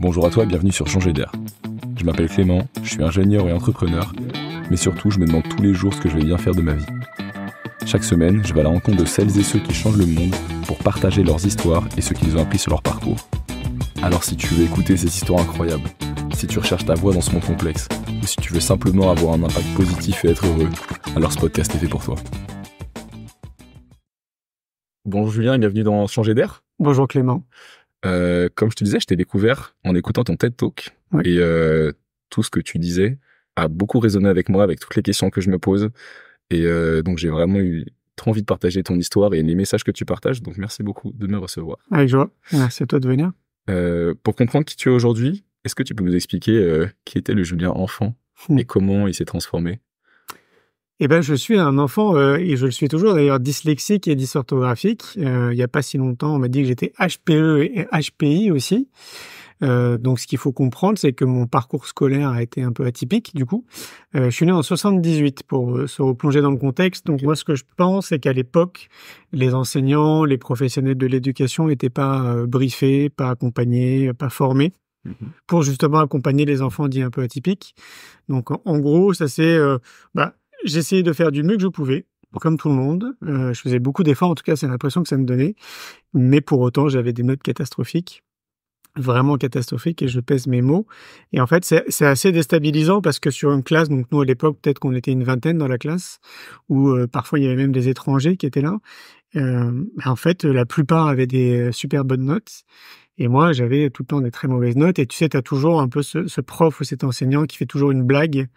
Bonjour à toi et bienvenue sur Changer d'air. Je m'appelle Clément, je suis ingénieur et entrepreneur, mais surtout je me demande tous les jours ce que je vais bien faire de ma vie. Chaque semaine, je vais à la rencontre de celles et ceux qui changent le monde pour partager leurs histoires et ce qu'ils ont appris sur leur parcours. Alors si tu veux écouter ces histoires incroyables, si tu recherches ta voie dans ce monde complexe, ou si tu veux simplement avoir un impact positif et être heureux, alors ce podcast est fait pour toi. Bonjour Julien et bienvenue dans Changer d'air. Bonjour Clément. Comme je te disais, je t'ai découvert en écoutant ton TED Talk. Oui. Et tout ce que tu disais a beaucoup résonné avec moi, avec toutes les questions que je me pose. Et donc j'ai vraiment eu trop envie de partager ton histoire et les messages que tu partages. Donc merci beaucoup de me recevoir. Avec joie. Merci à toi de venir. Pour comprendre qui tu es aujourd'hui, est-ce que tu peux nous expliquer qui était le Julien enfant et comment il s'est transformé? Eh ben, je suis un enfant, et je le suis toujours d'ailleurs, dyslexique et dysorthographique. Il y a pas si longtemps, on m'a dit que j'étais HPE et HPI aussi. Donc, ce qu'il faut comprendre, c'est que mon parcours scolaire a été un peu atypique, du coup. Je suis né en 78, pour se replonger dans le contexte. Donc, moi, ce que je pense, c'est qu'à l'époque, les enseignants, les professionnels de l'éducation n'étaient pas briefés, pas accompagnés, pas formés pour justement accompagner les enfants dits un peu atypiques. Donc, en gros, ça c'est... j'essayais de faire du mieux que je pouvais, comme tout le monde. Je faisais beaucoup d'efforts, en tout cas, c'est l'impression que ça me donnait. Mais pour autant, j'avais des notes catastrophiques, vraiment catastrophiques, et je pèse mes mots. Et en fait, c'est assez déstabilisant parce que sur une classe, donc nous à l'époque, peut-être qu'on était une vingtaine dans la classe, où parfois il y avait même des étrangers qui étaient là. En fait, la plupart avaient des super bonnes notes. Et moi, j'avais tout le temps des très mauvaises notes. Et tu sais, tu as toujours un peu ce prof ou cet enseignant qui fait toujours une blague,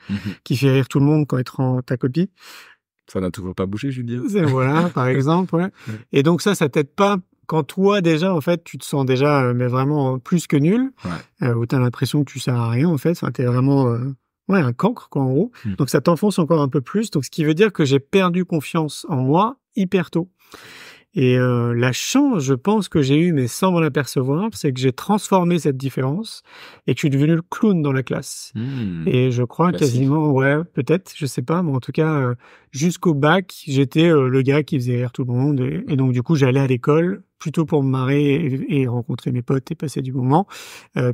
qui fait rire tout le monde quand il te rend ta copie. Ça n'a toujours pas bougé, Julien. Voilà, par exemple. Ouais. Et donc ça t'aide pas quand toi, déjà, en fait, tu te sens déjà mais vraiment plus que nul, où tu as l'impression que tu sers à rien, en fait. Enfin, tu es vraiment un cancre, quoi, en gros. Donc ça t'enfonce encore un peu plus. Donc ce qui veut dire que j'ai perdu confiance en moi hyper tôt. Et la chance, je pense, que j'ai eue, mais sans m'en apercevoir, c'est que j'ai transformé cette différence et que je suis devenu le clown dans la classe. Et je crois quasiment, peut-être, je sais pas, mais en tout cas, jusqu'au bac, j'étais le gars qui faisait rire tout le monde. Et donc, du coup, j'allais à l'école plutôt pour me marrer et rencontrer mes potes et passer du moment,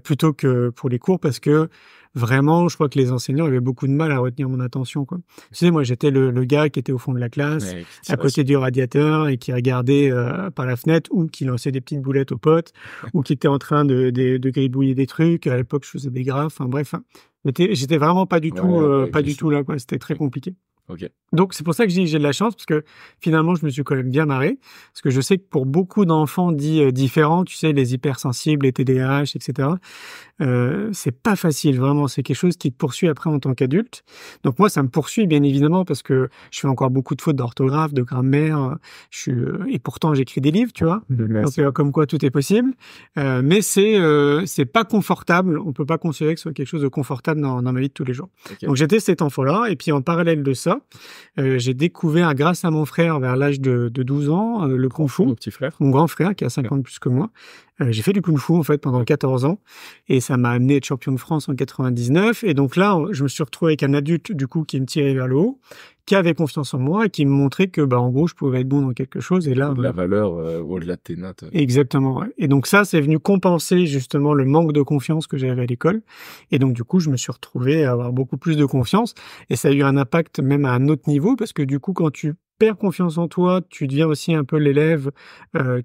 plutôt que pour les cours, parce que vraiment, je crois que les enseignants avaient beaucoup de mal à retenir mon attention, quoi. Tu sais, moi, j'étais le gars qui était au fond de la classe, à côté du radiateur et qui regardait par la fenêtre, ou qui lançait des petites boulettes aux potes, ou qui était en train de gribouiller des trucs. À l'époque, je faisais des graphes. Enfin, bref, j'étais vraiment pas du tout là, quoi. C'était très compliqué. Okay. Donc, c'est pour ça que j'ai de la chance, parce que finalement, je me suis quand même bien marré. Parce que je sais que pour beaucoup d'enfants dits différents, tu sais, les hypersensibles, les TDAH, etc., c'est pas facile, vraiment. C'est quelque chose qui te poursuit après en tant qu'adulte. Donc, moi, ça me poursuit, bien évidemment, parce que je fais encore beaucoup de fautes d'orthographe, de grammaire. Et pourtant, j'écris des livres, tu vois. Donc, comme quoi, tout est possible. Mais c'est pas confortable. On peut pas considérer que ce soit quelque chose de confortable dans ma vie de tous les jours. Okay. Donc, j'étais cet enfant-là. Et puis, en parallèle de ça, j'ai découvert, grâce à mon frère, vers l'âge de 12 ans, le Kung Fu. Mon petit frère. Mon grand frère, qui a 5 ans de plus que moi. J'ai fait du Kung Fu, en fait, pendant 14 ans. Et ça m'a amené à être champion de France en 99. Et donc là, je me suis retrouvé avec un adulte, du coup, qui me tirait vers le haut, qui avait confiance en moi et qui me montrait que, en gros, je pouvais être bon dans quelque chose. Et là, de la valeur au-delà de tes notes. Exactement. Ouais. Et donc ça, c'est venu compenser justement le manque de confiance que j'avais à l'école. Et donc du coup, je me suis retrouvé à avoir beaucoup plus de confiance. Et ça a eu un impact même à un autre niveau, parce que du coup, quand tu perds confiance en toi, tu deviens aussi un peu l'élève,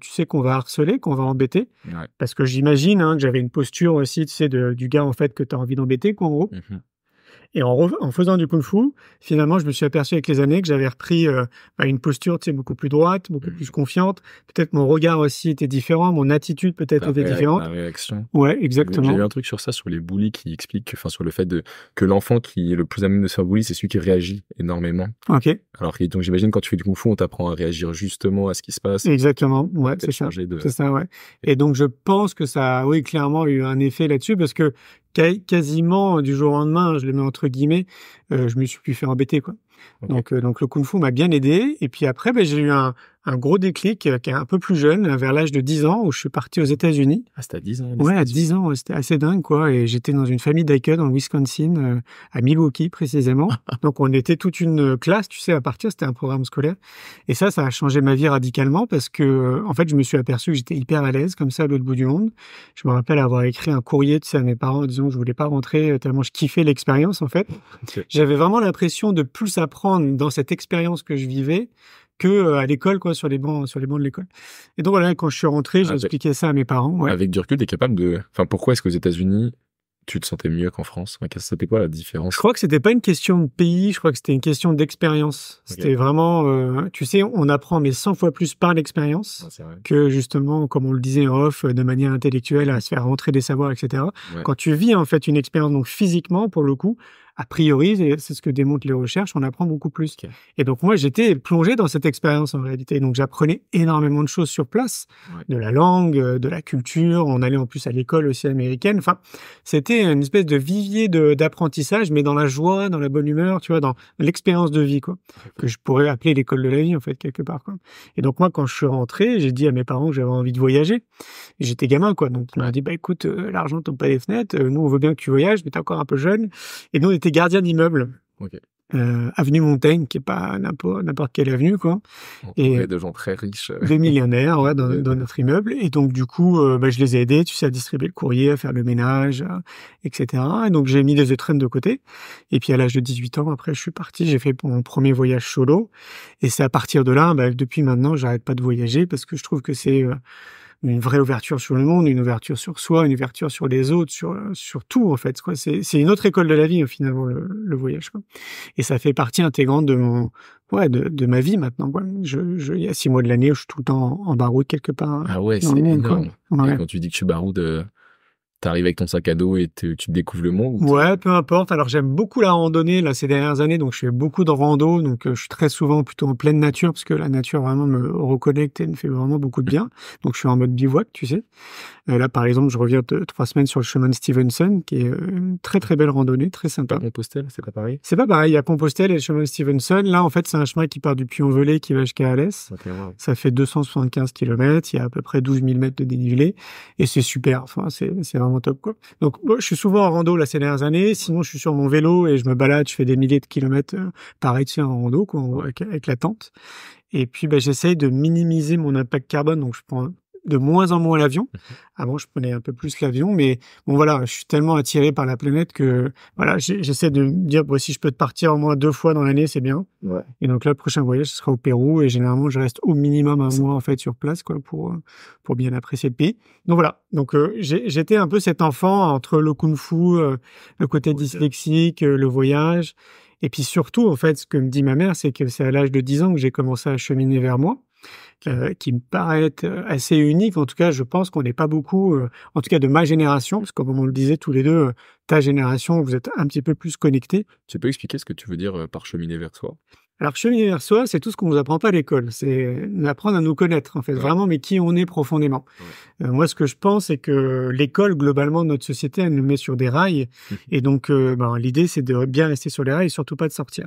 tu sais, qu'on va harceler, qu'on va embêter. Ouais. Parce que j'imagine que j'avais une posture aussi, tu sais, du gars en fait que tu as envie d'embêter, quoi, en gros. Et en faisant du kung-fu, finalement, je me suis aperçu avec les années que j'avais repris une posture, tu sais, beaucoup plus droite, beaucoup plus confiante. Peut-être mon regard aussi était différent, mon attitude peut-être était différente. La réaction. Ouais, exactement. J'ai lu un truc sur ça, sur les bullies, qui explique, sur le fait que l'enfant qui est le plus à même de se faire bully, c'est celui qui réagit énormément. Ok. Alors donc j'imagine quand tu fais du kung-fu, on t'apprend à réagir justement à ce qui se passe. Exactement. Ouais, c'est ça. C'est ça, ouais. Et donc je pense que ça a, clairement eu un effet là-dessus, parce que quasiment du jour au lendemain, je le mets entre guillemets, je me suis plus fait embêter, quoi. Okay. Donc le kung-fu m'a bien aidé. Et puis après, j'ai eu un un gros déclic qui est un peu plus jeune, vers l'âge de 10 ans, où je suis parti aux États-Unis. Ah, c'était à 10 ans? Ouais, à 10 ans, c'était assez dingue, quoi. Et j'étais dans une famille d'accueil dans le Wisconsin, à Milwaukee précisément. Donc on était toute une classe, tu sais, à partir, c'était un programme scolaire. Et ça a changé ma vie radicalement parce que, en fait, je me suis aperçu que j'étais hyper à l'aise comme ça à l'autre bout du monde. Je me rappelle avoir écrit un courrier, tu sais, à mes parents en disant que je voulais pas rentrer tellement je kiffais l'expérience, en fait. Ok. J'avais vraiment l'impression de plus apprendre dans cette expérience que je vivais que à l'école, quoi, sur les bancs de l'école. Et donc voilà, quand je suis rentré, j'ai expliqué ça à mes parents. Ouais. Avec du recul, t'es capable de... Enfin, pourquoi est-ce qu'aux États-Unis, tu te sentais mieux qu'en France? Enfin, c'était quoi la différence? Je crois que c'était pas une question de pays, je crois que c'était une question d'expérience. Ok. C'était vraiment, tu sais, on apprend mais 100 fois plus par l'expérience Ah, c'est vrai. que justement, comme on le disait en off, de manière intellectuelle, à se faire rentrer des savoirs, etc. Ouais. Quand tu vis en fait une expérience, donc physiquement, pour le coup, a priori, et c'est ce que démontrent les recherches, on apprend beaucoup plus. Ok. Et donc moi, j'étais plongé dans cette expérience en réalité. Donc j'apprenais énormément de choses sur place, Ouais. de la langue, de la culture. On allait en plus à l'école aussi américaine. Enfin, c'était une espèce de vivier d'apprentissage, mais dans la joie, dans la bonne humeur, tu vois, dans l'expérience de vie, quoi, que je pourrais appeler l'école de la vie en fait quelque part, quoi. Et donc moi, quand je suis rentré, j'ai dit à mes parents que j'avais envie de voyager. Et j'étais gamin, quoi. Donc on m'a dit, bah écoute, l'argent tombe pas des fenêtres. Nous, on veut bien que tu voyages, mais t'es encore un peu jeune. Et nous, on était gardiens d'immeubles. Ok. Avenue Montaigne, qui est pas n'importe quelle avenue, quoi. Et de gens très riches. Des millionnaires, ouais, dans notre immeuble. Et donc, du coup, je les ai aidés, tu sais, à distribuer le courrier, à faire le ménage, etc. Et donc, j'ai mis des étrennes de côté. Et puis, à l'âge de 18 ans, après, je suis parti, j'ai fait mon premier voyage solo. Et c'est à partir de là, depuis maintenant, j'arrête pas de voyager parce que je trouve que c'est une vraie ouverture sur le monde, une ouverture sur soi, une ouverture sur les autres, sur tout, en fait, quoi. C'est une autre école de la vie, finalement, le voyage, quoi. Et ça fait partie intégrante de ma vie maintenant, quoi. Il y a 6 mois de l'année où je suis tout le temps en baroud quelque part. Ah ouais, dans c'est le monde, énorme. quoi. Ouais. Et quand tu dis que tu baroudes, t'arrives avec ton sac à dos et tu découvres le monde? Ouais, peu importe. Alors, j'aime beaucoup la randonnée, là, ces dernières années. Donc, je fais beaucoup de rando. Donc, je suis très souvent plutôt en pleine nature parce que la nature vraiment me reconnecte et me fait vraiment beaucoup de bien. Donc, je suis en mode bivouac, tu sais. Là, par exemple, je reviens de 3 semaines sur le chemin de Stevenson, qui est une très, très belle randonnée, très sympa. Pas Compostelle, c'est pas pareil? C'est pas pareil. Il y a Compostelle et le chemin de Stevenson. Là, en fait, c'est un chemin qui part du Puy-en-Velay qui va jusqu'à Alès. Ok, wow. Ça fait 275 km. Il y a à peu près 12 000 mètres de dénivelé. Et c'est super. Enfin, c'est vraiment top, quoi. Donc, moi, je suis souvent en rando, là, ces dernières années. Sinon, je suis sur mon vélo et je me balade. Je fais des milliers de kilomètres, pareil, tu sais, en rando, quoi, avec la tente. Et puis, j'essaye de minimiser mon impact carbone. Donc, je prends de moins en moins l'avion. Avant, je prenais un peu plus l'avion, mais bon, voilà, je suis tellement attiré par la planète que, voilà, j'essaie de me dire, bon, si je peux partir au moins 2 fois dans l'année, c'est bien. Ouais. Et donc là, le prochain voyage, ce sera au Pérou, et généralement, je reste au minimum 1 mois, en fait, sur place, quoi, pour bien apprécier le pays. Donc voilà. Donc, j'étais un peu cet enfant entre le kung-fu, le côté dyslexique, le voyage. Et puis surtout, en fait, ce que me dit ma mère, c'est que c'est à l'âge de 10 ans que j'ai commencé à cheminer vers moi. Qui me paraît être assez unique. En tout cas, je pense qu'on n'est pas beaucoup, en tout cas de ma génération, parce que comme on le disait tous les deux, ta génération, vous êtes un petit peu plus connectés. Tu peux expliquer ce que tu veux dire par cheminer vers soi? Alors, cheminer vers soi, c'est tout ce qu'on nous apprend pas à l'école. C'est apprendre à nous connaître, en fait, vraiment, mais qui on est profondément. Ouais. Moi, ce que je pense, c'est que l'école, globalement, de notre société, elle nous met sur des rails. Et donc, l'idée, c'est de bien rester sur les rails et surtout pas de sortir.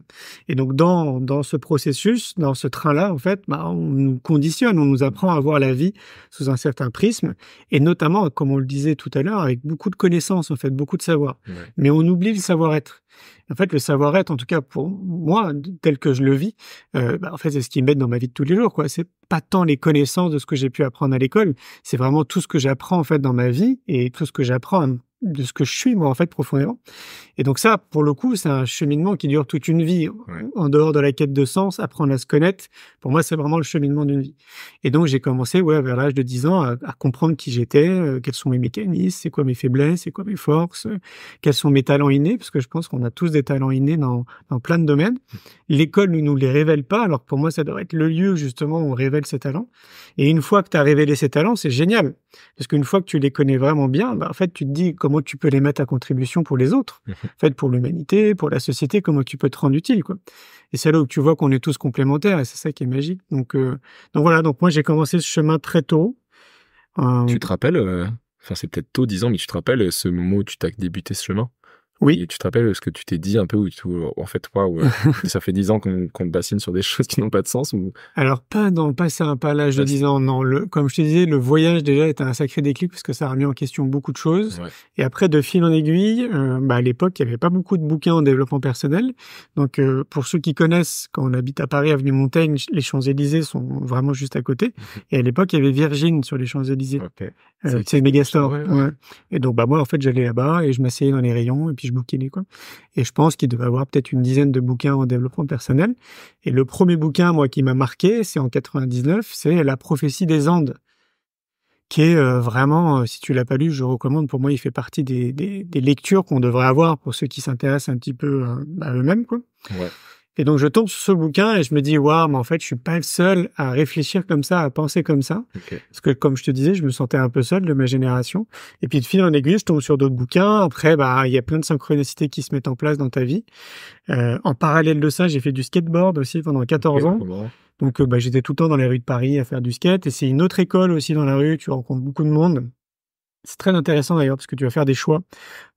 Et donc, dans ce processus, dans ce train-là, en fait, on nous conditionne, on nous apprend à voir la vie sous un certain prisme. Et notamment, comme on le disait tout à l'heure, avec beaucoup de connaissances, en fait, beaucoup de savoir. Ouais. Mais on oublie le savoir-être. En fait, le savoir-être, en tout cas pour moi, tel que je le vis, en fait, c'est ce qui m'aide dans ma vie de tous les jours, quoi. C'est pas tant les connaissances de ce que j'ai pu apprendre à l'école, c'est vraiment tout ce que j'apprends, en fait, dans ma vie et tout ce que j'apprends de ce que je suis, moi, en fait, profondément. Et donc ça, pour le coup, c'est un cheminement qui dure toute une vie. Ouais. En dehors de la quête de sens, apprendre à se connaître, pour moi, c'est vraiment le cheminement d'une vie. Et donc, j'ai commencé, vers l'âge de 10 ans, à comprendre qui j'étais, quels sont mes mécanismes, c'est quoi mes faiblesses, c'est quoi mes forces, quels sont mes talents innés, parce que je pense qu'on a tous des talents innés dans plein de domaines. L'école ne nous les révèle pas, alors que pour moi, ça doit être le lieu, justement, où on révèle ses talents. Et une fois que tu as révélé ces talents, c'est génial. Parce qu'une fois que tu les connais vraiment bien, en fait, tu te dis comment tu peux les mettre à contribution pour les autres. En fait, pour l'humanité, pour la société, comment tu peux te rendre utile, quoi. Et c'est là où tu vois qu'on est tous complémentaires, et c'est ça qui est magique. Donc voilà. Donc moi, j'ai commencé ce chemin très tôt. Tu te rappelles, c'est peut-être tôt, 10 ans, mais tu te rappelles ce moment où tu t'as débuté ce chemin? Oui. Et tu te rappelles ce que tu t'es dit un peu, en fait, waouh, ça fait 10 ans qu'on te bassine sur des choses qui n'ont pas de sens ou... Alors pas à l'âge de 10 ans, non. Comme je te disais, le voyage déjà était un sacré déclic parce que ça a remis en question beaucoup de choses. Ouais. Et après, de fil en aiguille, à l'époque, il y avait pas beaucoup de bouquins en développement personnel. Donc, pour ceux qui connaissent, quand on habite à Paris, avenue Montaigne, les Champs-Élysées sont vraiment juste à côté. Et à l'époque, il y avait Virgin sur les Champs-Élysées. Ok. C'est Megastore. Ouais. Ouais. Et donc, moi, en fait, j'allais là-bas et je m'asseyais dans les rayons et puis je bouquinais, quoi. Et je pense qu'il devait y avoir peut-être une dizaine de bouquins en développement personnel. Et le premier bouquin, moi, qui m'a marqué, c'est en 99, c'est La prophétie des Andes, qui est vraiment, si tu l'as pas lu, je recommande. Pour moi, il fait partie des lectures qu'on devrait avoir pour ceux qui s'intéressent un petit peu à eux-mêmes, quoi. Ouais. Et donc, je tombe sur ce bouquin et je me dis, waouh, mais en fait, je suis pas le seul à réfléchir comme ça, à penser comme ça. Okay. Parce que, comme je te disais, je me sentais un peu seul de ma génération. Et puis, de fil en aiguille, je tombe sur d'autres bouquins. Après, il y a plein de synchronicités qui se mettent en place dans ta vie. En parallèle de ça, j'ai fait du skateboard aussi pendant 14 ans. Donc, j'étais tout le temps dans les rues de Paris à faire du skate. Et c'est une autre école aussi dans la rue. Tu rencontres beaucoup de monde. C'est très intéressant d'ailleurs parce que tu vas faire des choix.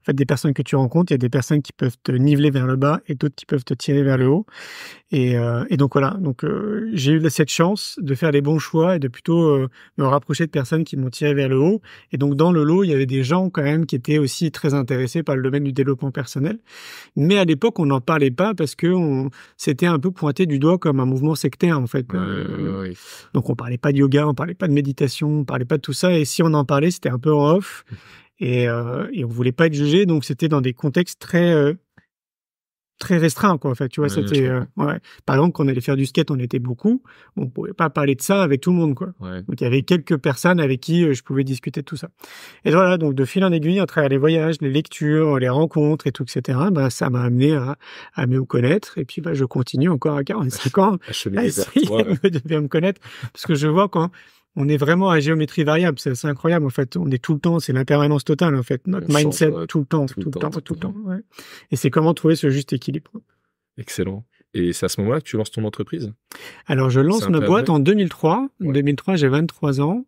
En fait, des personnes que tu rencontres, il y a des personnes qui peuvent te niveler vers le bas et d'autres qui peuvent te tirer vers le haut. Et donc voilà. Donc j'ai eu cette chance de faire les bons choix et de plutôt me rapprocher de personnes qui m'ont tiré vers le haut. Et donc dans le lot, il y avait des gens quand même qui étaient aussi très intéressés par le domaine du développement personnel. Mais à l'époque, on n'en parlait pas parce que c'était un peu pointé du doigt comme un mouvement sectaire en fait. Oui. Donc on parlait pas de yoga, on parlait pas de méditation, on parlait pas de tout ça. Et si on en parlait, c'était un peu en off. Et on voulait pas être jugé, donc c'était dans des contextes très restreints, quoi. En fait, tu vois, c'était Par exemple, quand on allait faire du skate, on était beaucoup, on pouvait pas parler de ça avec tout le monde, quoi. Ouais. Donc il y avait quelques personnes avec qui je pouvais discuter de tout ça. Et voilà, donc de fil en aiguille, à travers les voyages, les lectures, les rencontres et tout, etc. Ça m'a amené à mieux me connaître. Et puis je continue encore à 45 ans à essayer de bien me connaître, parce que je vois quand on est vraiment à géométrie variable, c'est incroyable en fait. On est tout le temps, c'est l'impermanence totale en fait. Notre mindset tout le temps. Ouais. Et c'est comment trouver ce juste équilibre. Excellent. Et c'est à ce moment-là que tu lances ton entreprise? Alors je lance ma boîte en 2003. En 2003, j'ai 23 ans.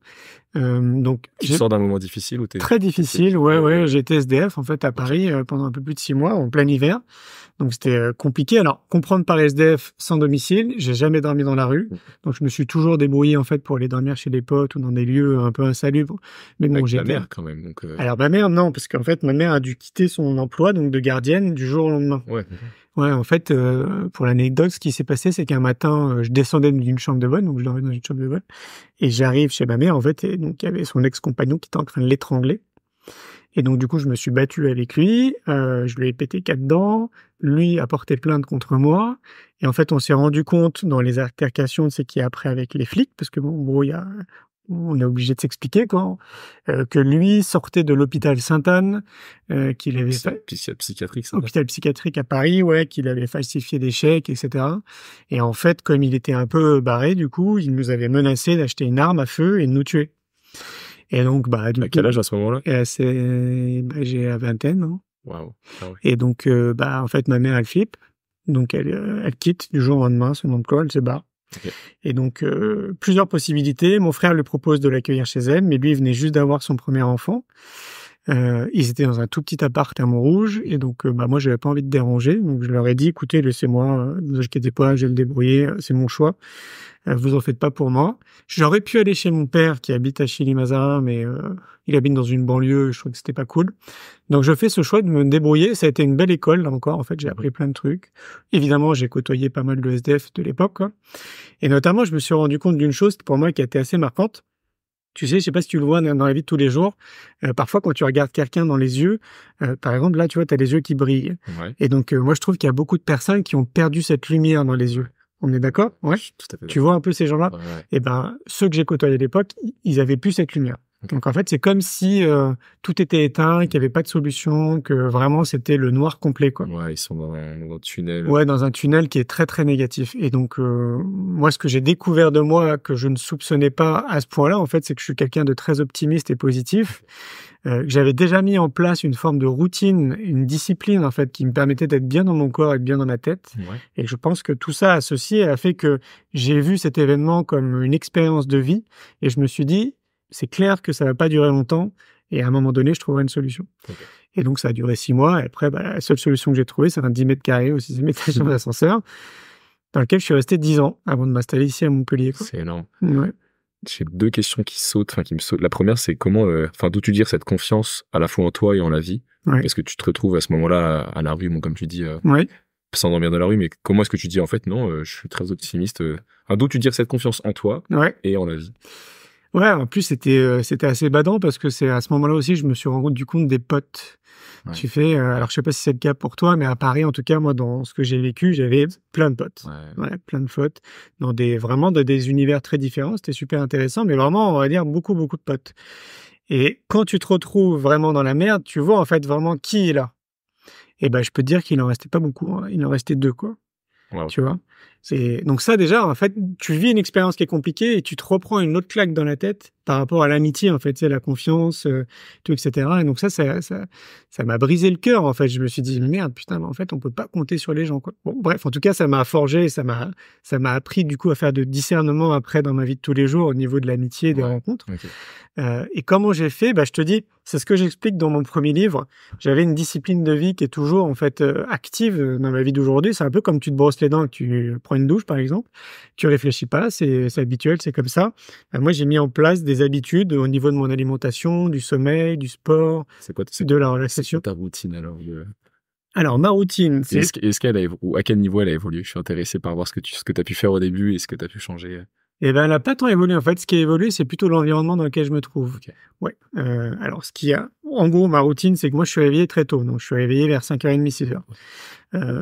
Donc tu sors d'un moment difficile ou très difficile. Ouais. J'étais SDF en fait à Paris pendant un peu plus de 6 mois en plein hiver. Donc c'était compliqué. Alors comprendre par SDF sans domicile, j'ai jamais dormi dans la rue. Donc je me suis toujours débrouillé en fait pour aller dormir chez des potes ou dans des lieux un peu insalubres. Mais bon, j'ai ta mère quand même. Donc Alors ma mère non, parce qu'en fait ma mère a dû quitter son emploi donc de gardienne du jour au lendemain. Ouais, en fait, pour l'anecdote, ce qui s'est passé, c'est qu'un matin, je descendais d'une chambre de bonne, donc je dormais dans une chambre de bonne, et j'arrive chez ma mère, en fait, et donc il y avait son ex-compagnon qui était en train de l'étrangler. Et donc du coup, je me suis battu avec lui, je lui ai pété 4 dents, lui a porté plainte contre moi, et en fait, on s'est rendu compte dans les altercations de ce qui est après avec les flics, parce que bon, en gros, on est obligé de s'expliquer quoi, que lui sortait de l'hôpital Sainte-Anne, qu'il avait hôpital psychiatrique à Paris, qu'il avait falsifié des chèques, etc. Et en fait, comme il était un peu barré, du coup, il nous avait menacé d'acheter une arme à feu et de nous tuer. Et donc, à quel âge à ce moment-là? J'ai la vingtaine. Hein. Waouh. Et donc, en fait, ma mère, elle flippe. Donc, elle quitte du jour au lendemain son emploi, elle se barre. Okay. Et donc, plusieurs possibilités. Mon frère lui propose de l'accueillir chez elle, mais lui, il venait juste d'avoir son premier enfant. Ils étaient dans un tout petit appart à Montrouge, et donc, moi, j'avais pas envie de déranger. Donc, je leur ai dit, écoutez, laissez-moi, ne vous inquiétez pas, je vais le débrouiller, c'est mon choix. Vous en faites pas pour moi. J'aurais pu aller chez mon père qui habite à Chili-Mazarin, mais il habite dans une banlieue, je trouvais que c'était pas cool. Donc je fais ce choix de me débrouiller. Ça a été une belle école, là encore. En fait, j'ai appris plein de trucs. Évidemment, j'ai côtoyé pas mal de SDF de l'époque, quoi. Et notamment, je me suis rendu compte d'une chose pour moi qui a été assez marquante. Tu sais, je sais pas si tu le vois dans la vie de tous les jours. Parfois, quand tu regardes quelqu'un dans les yeux, par exemple, là, tu vois, t'as les yeux qui brillent. Ouais. Et donc, moi, je trouve qu'il y a beaucoup de personnes qui ont perdu cette lumière dans les yeux. On est d'accord? Ouais. Tout à fait. Tu vois un peu ces gens-là? Ouais. Et ceux que j'ai côtoyés à l'époque, ils avaient plus cette lumière. Okay. Donc en fait, c'est comme si tout était éteint, qu'il n'y avait pas de solution, que vraiment c'était le noir complet, quoi. Ouais, ils sont dans un tunnel. Ouais, dans un tunnel qui est très très négatif. Et donc moi, ce que j'ai découvert de moi que je ne soupçonnais pas à ce point-là, en fait, c'est que je suis quelqu'un de très optimiste et positif. J'avais déjà mis en place une forme de routine, une discipline en fait qui me permettait d'être bien dans mon corps et bien dans ma tête. Ouais. Et je pense que tout ça associé a fait que j'ai vu cet événement comme une expérience de vie et je me suis dit c'est clair que ça va pas durer longtemps et à un moment donné je trouverai une solution. Okay. Et donc, ça a duré 6 mois. Et après, la seule solution que j'ai trouvée, c'est un 10 mètres carrés au 6e étage dans l'ascenseur, dans lequel je suis resté 10 ans avant de m'installer ici à Montpellier, quoi. C'est énorme. Ouais. J'ai 2 questions qui me sautent. La première, c'est comment, d'où tu tires cette confiance à la fois en toi et en la vie? Ouais. Parce que tu te retrouves à ce moment-là à la rue, bon, comme tu dis, Ouais. sans dormir dans la rue, mais comment est-ce que tu dis, en fait, non, je suis très optimiste, d'où tu tires cette confiance en toi Ouais. et en la vie? Ouais, en plus, c'était assez badant parce que c'est à ce moment-là aussi, je me suis rendu compte des potes. Ouais. Tu fais, alors je sais pas si c'est le cas pour toi, mais à Paris, en tout cas, moi, dans ce que j'ai vécu, j'avais plein de potes. Ouais. Ouais, plein de potes. Vraiment dans des univers très différents. C'était super intéressant, mais vraiment, on va dire, beaucoup, beaucoup de potes. Et quand tu te retrouves vraiment dans la merde, tu vois, en fait, vraiment qui est là. Et je peux te dire qu'il en restait pas beaucoup, hein. Il en restait 2, quoi. Wow. Tu vois? Donc ça, déjà, en fait, tu vis une expérience qui est compliquée et tu te reprends une autre claque dans la tête par rapport à l'amitié, en fait, tu sais, la confiance, tout, etc. Et donc ça m'a brisé le cœur, en fait. Je me suis dit: «Merde, putain, mais en fait, on peut pas compter sur les gens, quoi». Bon, bref, en tout cas, ça m'a forgé, ça m'a appris, du coup, à faire de discernement après dans ma vie de tous les jours au niveau de l'amitié et des rencontres. Okay. Et comment j'ai fait? Je te dis, c'est ce que j'explique dans mon premier livre. J'avais une discipline de vie qui est toujours, en fait, active dans ma vie d'aujourd'hui. C'est un peu comme tu te brosses les dents et que tu prends une douche, par exemple. Tu réfléchis pas, c'est habituel, c'est comme ça. Moi, j'ai mis en place des habitudes au niveau de mon alimentation, du sommeil, du sport, de la relaxation. C'est ta routine, alors? Alors, ma routine, c'est... Est-ce qu'elle ou à quel niveau elle a évolué? Je suis intéressé par voir ce que tu as pu faire au début et ce que tu as pu changer. Elle n'a pas tant évolué, en fait. Ce qui a évolué, c'est plutôt l'environnement dans lequel je me trouve. Okay. Ouais. Alors, en gros, ma routine, c'est que moi, je suis réveillé très tôt. Donc, je suis réveillé vers 5h30, 6h.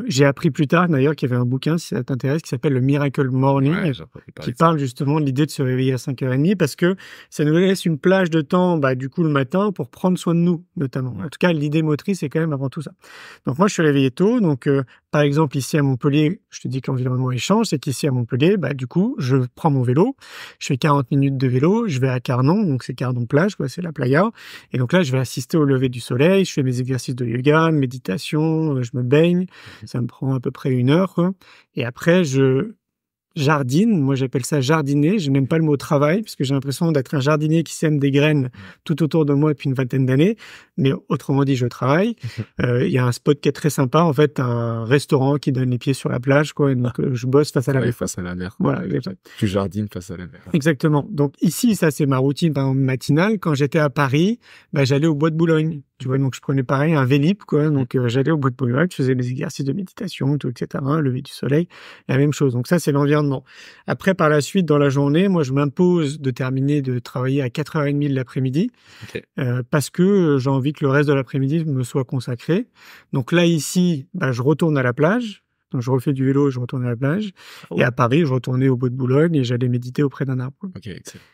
J'ai appris plus tard, d'ailleurs, qu'il y avait un bouquin, si ça t'intéresse, qui s'appelle le Miracle Morning, qui parle justement de l'idée de se réveiller à 5h30 parce que ça nous laisse une plage de temps, du coup, le matin pour prendre soin de nous, notamment. En tout cas, l'idée motrice, c'est quand même avant tout ça. Donc, moi, je suis réveillé tôt. Donc, par exemple, ici à Montpellier, je te dis que l'environnement change, c'est qu'ici à Montpellier, du coup, je prends mon vélo, je fais 40 minutes de vélo, je vais à Carnon, donc c'est Carnon plage, quoi, c'est la playa. Et donc là, je vais assister au lever du soleil, je fais mes exercices de yoga, méditation, je me baigne. Ça me prend à peu près 1 heure, quoi. Et après, je jardine. Moi, j'appelle ça jardiner. Je n'aime pas le mot travail, parce que j'ai l'impression d'être un jardinier qui sème des graines tout autour de moi depuis une vingtaine d'années. Mais autrement dit, je travaille. Il y a un spot qui est très sympa, en fait, un restaurant qui donne les pieds sur la plage, quoi. Et donc, je bosse face à la mer. Face à la mer. Voilà. Tu jardines face à la mer. Exactement. Donc, ici, ça, c'est ma routine, par exemple, matinale. Quand j'étais à Paris, j'allais au bois de Boulogne. Tu vois, donc je prenais pareil un Vélib, quoi. Donc j'allais au bois de Boulogne, je faisais mes exercices de méditation, tout, etc. Lever du soleil, la même chose. Donc ça, c'est l'environnement. Après, par la suite, dans la journée, moi, je m'impose de terminer de travailler à 4h30 de l'après-midi, parce que j'ai envie que le reste de l'après-midi me soit consacré. Donc là, ici, je retourne à la plage. Donc je refais du vélo, je retourne à la plage. Et à Paris, je retournais au bois de Boulogne et j'allais méditer auprès d'un arbre. Ok, excellent.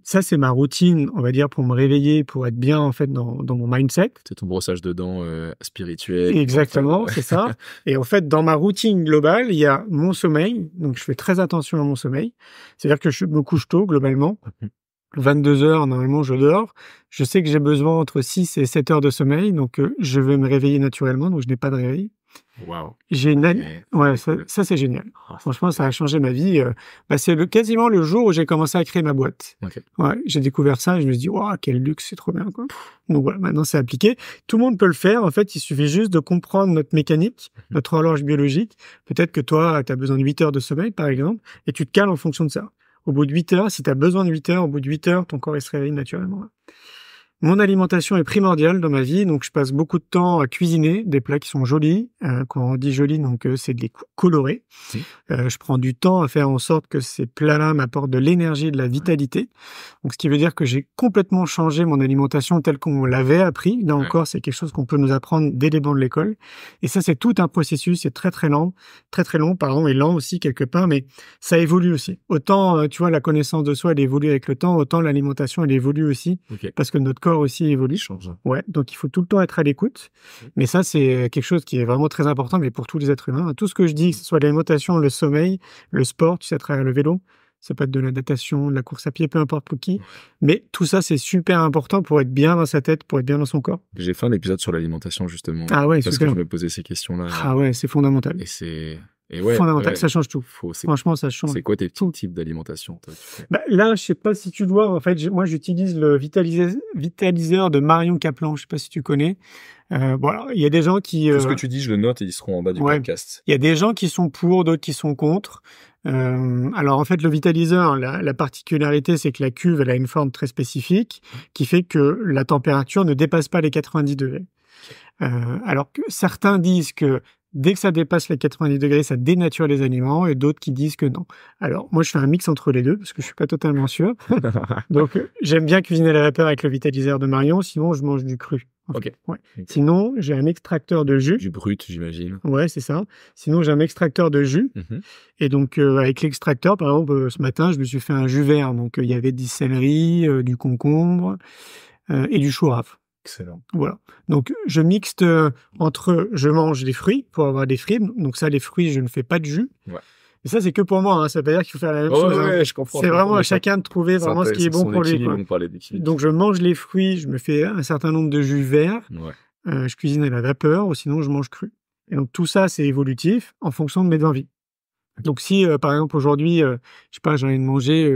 Ça, c'est ma routine, on va dire, pour me réveiller, pour être bien, en fait, dans mon mindset. C'est ton brossage de dents spirituel. Exactement, c'est ça. Et en fait, dans ma routine globale, il y a mon sommeil. Donc, je fais très attention à mon sommeil. C'est-à-dire que je me couche tôt, globalement. 22h, normalement, je dors. Je sais que j'ai besoin entre 6 et 7 heures de sommeil. Donc, je vais me réveiller naturellement. Donc, je n'ai pas de réveil. Wow. J'ai ouais, ça c'est génial. Franchement, ça a changé ma vie. C'est quasiment le jour où j'ai commencé à créer ma boîte. Okay. Ouais, j'ai découvert ça et je me suis dit, waouh, quel luxe, c'est trop bien, quoi. Donc voilà, maintenant c'est appliqué. Tout le monde peut le faire. En fait, il suffit juste de comprendre notre mécanique, notre horloge biologique. Peut-être que toi, tu as besoin de 8 heures de sommeil, par exemple, et tu te cales en fonction de ça. Au bout de 8 heures, si tu as besoin de 8 heures, au bout de 8 heures, ton corps il se réveille naturellement. Mon alimentation est primordiale dans ma vie, donc je passe beaucoup de temps à cuisiner des plats qui sont jolis. Quand on dit jolis, donc c'est de les colorer. Je prends du temps à faire en sorte que ces plats-là m'apportent de l'énergie et de la vitalité. Donc ce qui veut dire que j'ai complètement changé mon alimentation telle qu'on l'avait appris. Là encore, c'est quelque chose qu'on peut nous apprendre dès les bancs de l'école. Et ça, c'est tout un processus, c'est très long, et lent aussi quelque part, mais ça évolue aussi. Autant, tu vois, la connaissance de soi, elle évolue avec le temps, autant l'alimentation, elle évolue aussi, parce que notre corps aussi évolue. Ouais, donc il faut tout le temps être à l'écoute. Mais ça, c'est quelque chose qui est vraiment très important, mais pour tous les êtres humains. Tout ce que je dis, que ce soit l'alimentation, le sommeil, le sport, tu sais, à travers le vélo, ça peut être de la natation, de la course à pied, peu importe pour qui. Mais tout ça, c'est super important pour être bien dans sa tête, pour être bien dans son corps. J'ai fait un épisode sur l'alimentation, justement. Ah ouais, parce super. que je me posais ces questions-là. Ah ouais, c'est fondamental. Et Et ouais, fondamental. Ça change tout. C'est Franchement, ça change. quoi tes petits types d'alimentation, toi, tu fais? Bah, là, je sais pas si tu le vois. En fait, moi, j'utilise le vitaliseur de Marion Caplan. Je sais pas si tu connais. Bon, alors, il y a des gens qui. Tout ce que tu dis, je le note et ils seront en bas du podcast. Il y a des gens qui sont pour, d'autres qui sont contre. Alors en fait, le vitaliseur, la particularité, c'est que la cuve, elle a une forme très spécifique qui fait que la température ne dépasse pas les 90 degrés. Alors que certains disent que dès que ça dépasse les 90 degrés, ça dénature les aliments, et d'autres qui disent que non. Alors moi, je fais un mix entre les deux parce que je suis pas totalement sûr. Donc j'aime bien cuisiner à la vapeur avec le vitaliseur de Marion, sinon je mange du cru. Ok. Ouais. Sinon, j'ai un extracteur de jus. Du brut, j'imagine. Ouais, c'est ça. Sinon, j'ai un extracteur de jus. Et donc, avec l'extracteur, par exemple, ce matin, je me suis fait un jus vert. Donc, il y avait du céleri, du concombre et du chou rave. Excellent. Voilà. Donc, je mixte je mange des fruits pour avoir des fruits. Donc ça, les fruits, je ne fais pas de jus. Ouais. Et ça, c'est que pour moi. Hein. Ça veut pas dire qu'il faut faire la même chose. Ouais, je comprends. C'est vraiment à chacun de trouver vraiment ce qui est bon pour lui. Donc, je mange les fruits, je me fais un certain nombre de jus verts. Ouais. Je cuisine à la vapeur, ou sinon, je mange cru. Et donc, tout ça, c'est évolutif en fonction de mes envies. Donc si par exemple aujourd'hui je sais pas, j'ai envie de manger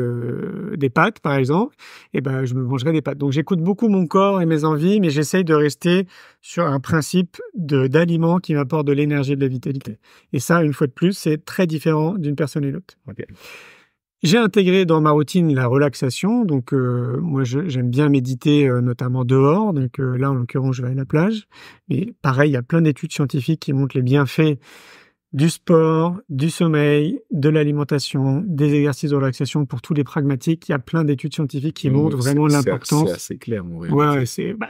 des pâtes par exemple, et ben je me mangerai des pâtes. Donc j'écoute beaucoup mon corps et mes envies, mais j'essaye de rester sur un principe d'aliment qui m'apporte de l'énergie et de la vitalité. Et ça, une fois de plus, c'est très différent d'une personne et l'autre. Okay. J'ai intégré dans ma routine la relaxation, donc moi j'aime bien méditer notamment dehors, donc là en l'occurrence je vais à la plage, mais pareil, il y a plein d'études scientifiques qui montrent les bienfaits du sport, du sommeil, de l'alimentation, des exercices de relaxation. Pour tous les pragmatiques, il y a plein d'études scientifiques qui montrent vraiment l'importance. C'est assez clair, mon Ouais,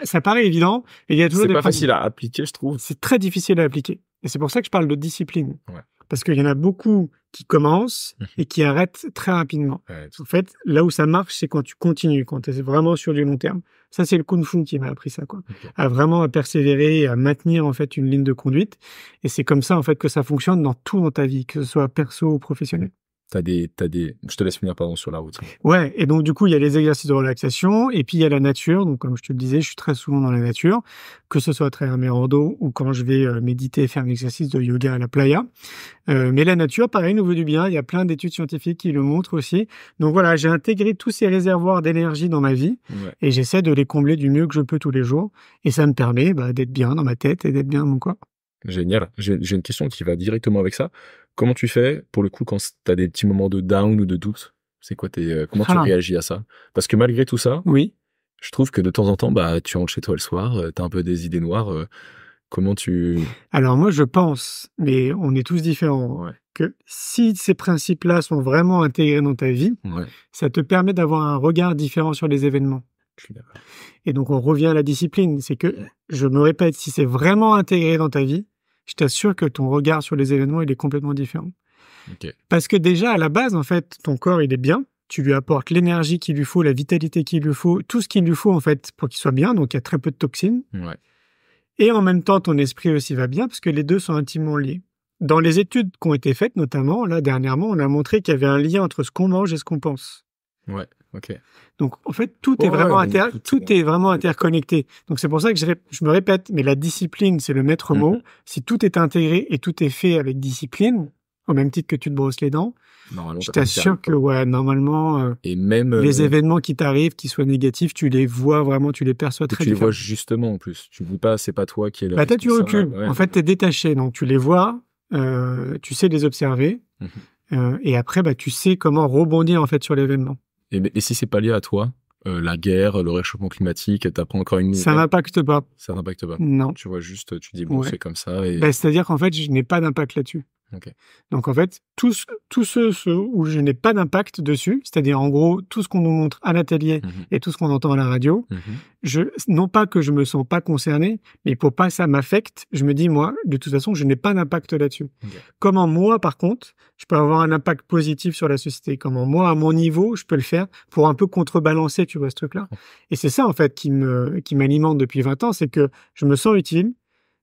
ça paraît évident, mais il y a toujours c'est pas facile à appliquer, je trouve. C'est très difficile à appliquer. Et c'est pour ça que je parle de discipline. Ouais. Parce qu'il y en a beaucoup qui commencent et qui arrêtent très rapidement. Ouais, en fait, là où ça marche, c'est quand tu continues, quand tu es vraiment sur du long terme. Ça, c'est le Kung Fu qui m'a appris ça, quoi. Okay. À vraiment persévérer, à maintenir, en fait, une ligne de conduite. Et c'est comme ça, en fait, que ça fonctionne dans tout dans ta vie, que ce soit perso ou professionnel. Je te laisse finir, pardon, sur la route. Ouais. Et donc, du coup, il y a les exercices de relaxation et puis il y a la nature. Donc, comme je te le disais, je suis très souvent dans la nature, que ce soit à travers mes randos ou quand je vais méditer, faire un exercice de yoga à la playa. Mais la nature, pareil, nous veut du bien. Il y a plein d'études scientifiques qui le montrent aussi. Donc voilà, j'ai intégré tous ces réservoirs d'énergie dans ma vie et j'essaie de les combler du mieux que je peux tous les jours. Et ça me permet d'être bien dans ma tête et d'être bien dans mon corps. Génial. J'ai une question qui va directement avec ça. Comment tu fais, pour le coup, quand tu as des petits moments de down ou de doute? C'est quoi comment tu réagis à ça? Parce que malgré tout ça, je trouve que de temps en temps, tu rentres chez toi le soir, tu as un peu des idées noires. Comment tu... Alors moi, je pense, mais on est tous différents, que si ces principes-là sont vraiment intégrés dans ta vie, ça te permet d'avoir un regard différent sur les événements. Je suis d'accord. Et donc, on revient à la discipline. C'est que, je me répète, si c'est vraiment intégré dans ta vie, je t'assure que ton regard sur les événements, il est complètement différent. Okay. Parce que déjà, à la base, en fait, ton corps, il est bien. Tu lui apportes l'énergie qu'il lui faut, la vitalité qu'il lui faut, tout ce qu'il lui faut, en fait, pour qu'il soit bien. Donc, il y a très peu de toxines. Ouais. Et en même temps, ton esprit aussi va bien parce que les deux sont intimement liés. Dans les études qui ont été faites, notamment, là, dernièrement, on a montré qu'il y avait un lien entre ce qu'on mange et ce qu'on pense. Ouais, ok. Donc, en fait, tout est vraiment interconnecté. Donc, c'est pour ça que je me répète, mais la discipline, c'est le maître mot. Si tout est intégré et tout est fait avec discipline, au même titre que tu te brosses les dents, je t'assure que, normalement, et même les événements qui t'arrivent, qui soient négatifs, tu les vois vraiment, tu les perçois très bien. Tu les vois justement, en plus. Tu ne dis pas, c'est pas toi qui es là. Toi, tu recules. En fait, tu es détaché. Donc, tu les vois, tu sais les observer. Et après, tu sais comment rebondir, en fait, sur l'événement. Et si c'est pas lié à toi, la guerre, le réchauffement climatique, t'apprends encore une... Ça n'impacte pas. Ça n'impacte pas. Non. Tu vois juste, tu dis, c'est comme ça. Et... c'est-à-dire qu'en fait, je n'ai pas d'impact là-dessus. Okay. Donc en fait, tous ceux où je n'ai pas d'impact dessus, c'est-à-dire en gros tout ce qu'on nous montre à l'atelier et tout ce qu'on entend à la radio, non pas que je me sens pas concerné, mais pour pas que ça m'affecte, je me dis moi, de toute façon, je n'ai pas d'impact là-dessus. Okay. Comment moi, par contre, je peux avoir un impact positif sur la société, comment moi, à mon niveau, je peux le faire pour un peu contrebalancer, tu vois, ce truc-là. Et c'est ça en fait qui m'alimente depuis 20 ans, c'est que je me sens utile.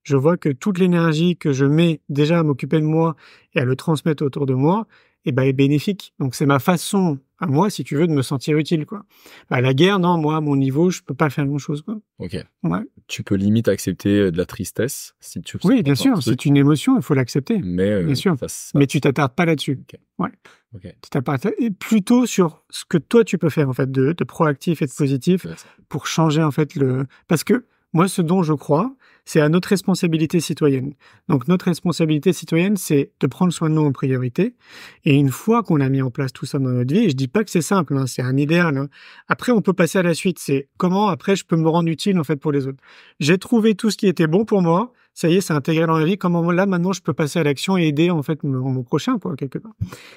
Je vois que toute l'énergie que je mets déjà à m'occuper de moi et à le transmettre autour de moi, est bénéfique. Donc c'est ma façon à moi, si tu veux, de me sentir utile, quoi. La guerre, non, moi, à mon niveau, je peux pas faire grand-chose, quoi. Ok. Ouais. Tu peux limite accepter de la tristesse si tu. Oui, bien sûr, c'est une émotion, il faut l'accepter. Mais bien sûr. Mais tu t'attardes pas là-dessus. Okay. Ouais. Okay. Tu t'attardes plutôt sur ce que toi tu peux faire en fait, de proactif et de positif pour changer en fait parce que moi, ce dont je crois, c'est à notre responsabilité citoyenne. Donc, notre responsabilité citoyenne, c'est de prendre soin de nous en priorité. Et une fois qu'on a mis en place tout ça dans notre vie, et je dis pas que c'est simple, hein, c'est un idéal. Hein. Après, on peut passer à la suite. C'est comment après je peux me rendre utile en fait pour les autres. J'ai trouvé tout ce qui était bon pour moi. Ça y est, c'est intégré dans la vie. Comment là maintenant je peux passer à l'action et aider en fait mon prochain, quoi, quelque part.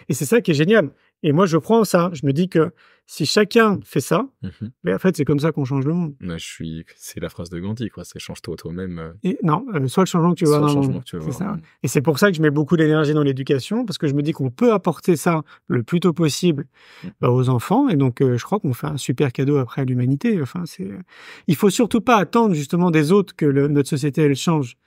Et c'est ça qui est génial. Et moi, je prends ça. Je me dis que si chacun fait ça, mais en fait, c'est comme ça qu'on change le monde. Ouais, c'est la phrase de Gandhi, quoi. C'est change-toi toi-même. Et non, soit le changement que tu vois dans le monde. C'est ça. Et c'est pour ça que je mets beaucoup d'énergie dans l'éducation, parce que je me dis qu'on peut apporter ça le plus tôt possible aux enfants. Et donc, je crois qu'on fait un super cadeau après à l'humanité. Enfin, il faut surtout pas attendre justement des autres que notre société elle change.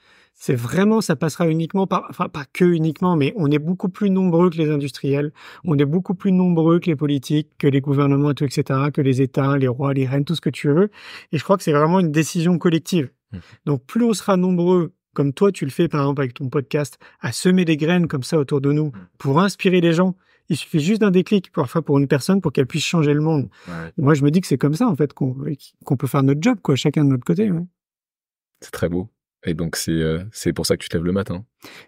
C'est vraiment, ça passera uniquement pas que uniquement, mais on est beaucoup plus nombreux que les industriels, on est beaucoup plus nombreux que les politiques, que les gouvernements, tout, etc., que les États, les rois, les reines, tout ce que tu veux. Et je crois que c'est vraiment une décision collective. Donc, plus on sera nombreux, comme toi, tu le fais, par exemple, avec ton podcast, à semer des graines comme ça autour de nous, pour inspirer les gens. Il suffit juste d'un déclic, parfois, pour une personne, pour qu'elle puisse changer le monde. Ouais. Moi, je me dis que c'est comme ça, en fait, qu'on peut faire notre job, quoi, chacun de notre côté. Ouais. C'est très beau. Et donc, c'est pour ça que tu te lèves le matin.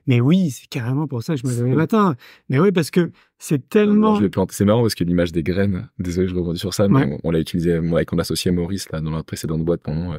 Mais oui, c'est carrément pour ça que je me lève le matin. Mais oui, parce que c'est tellement... C'est marrant parce que l'image des graines, désolé, je rebondis sur ça, mais on l'a utilisé avec mon associé Maurice, là, dans la précédente boîte pendant...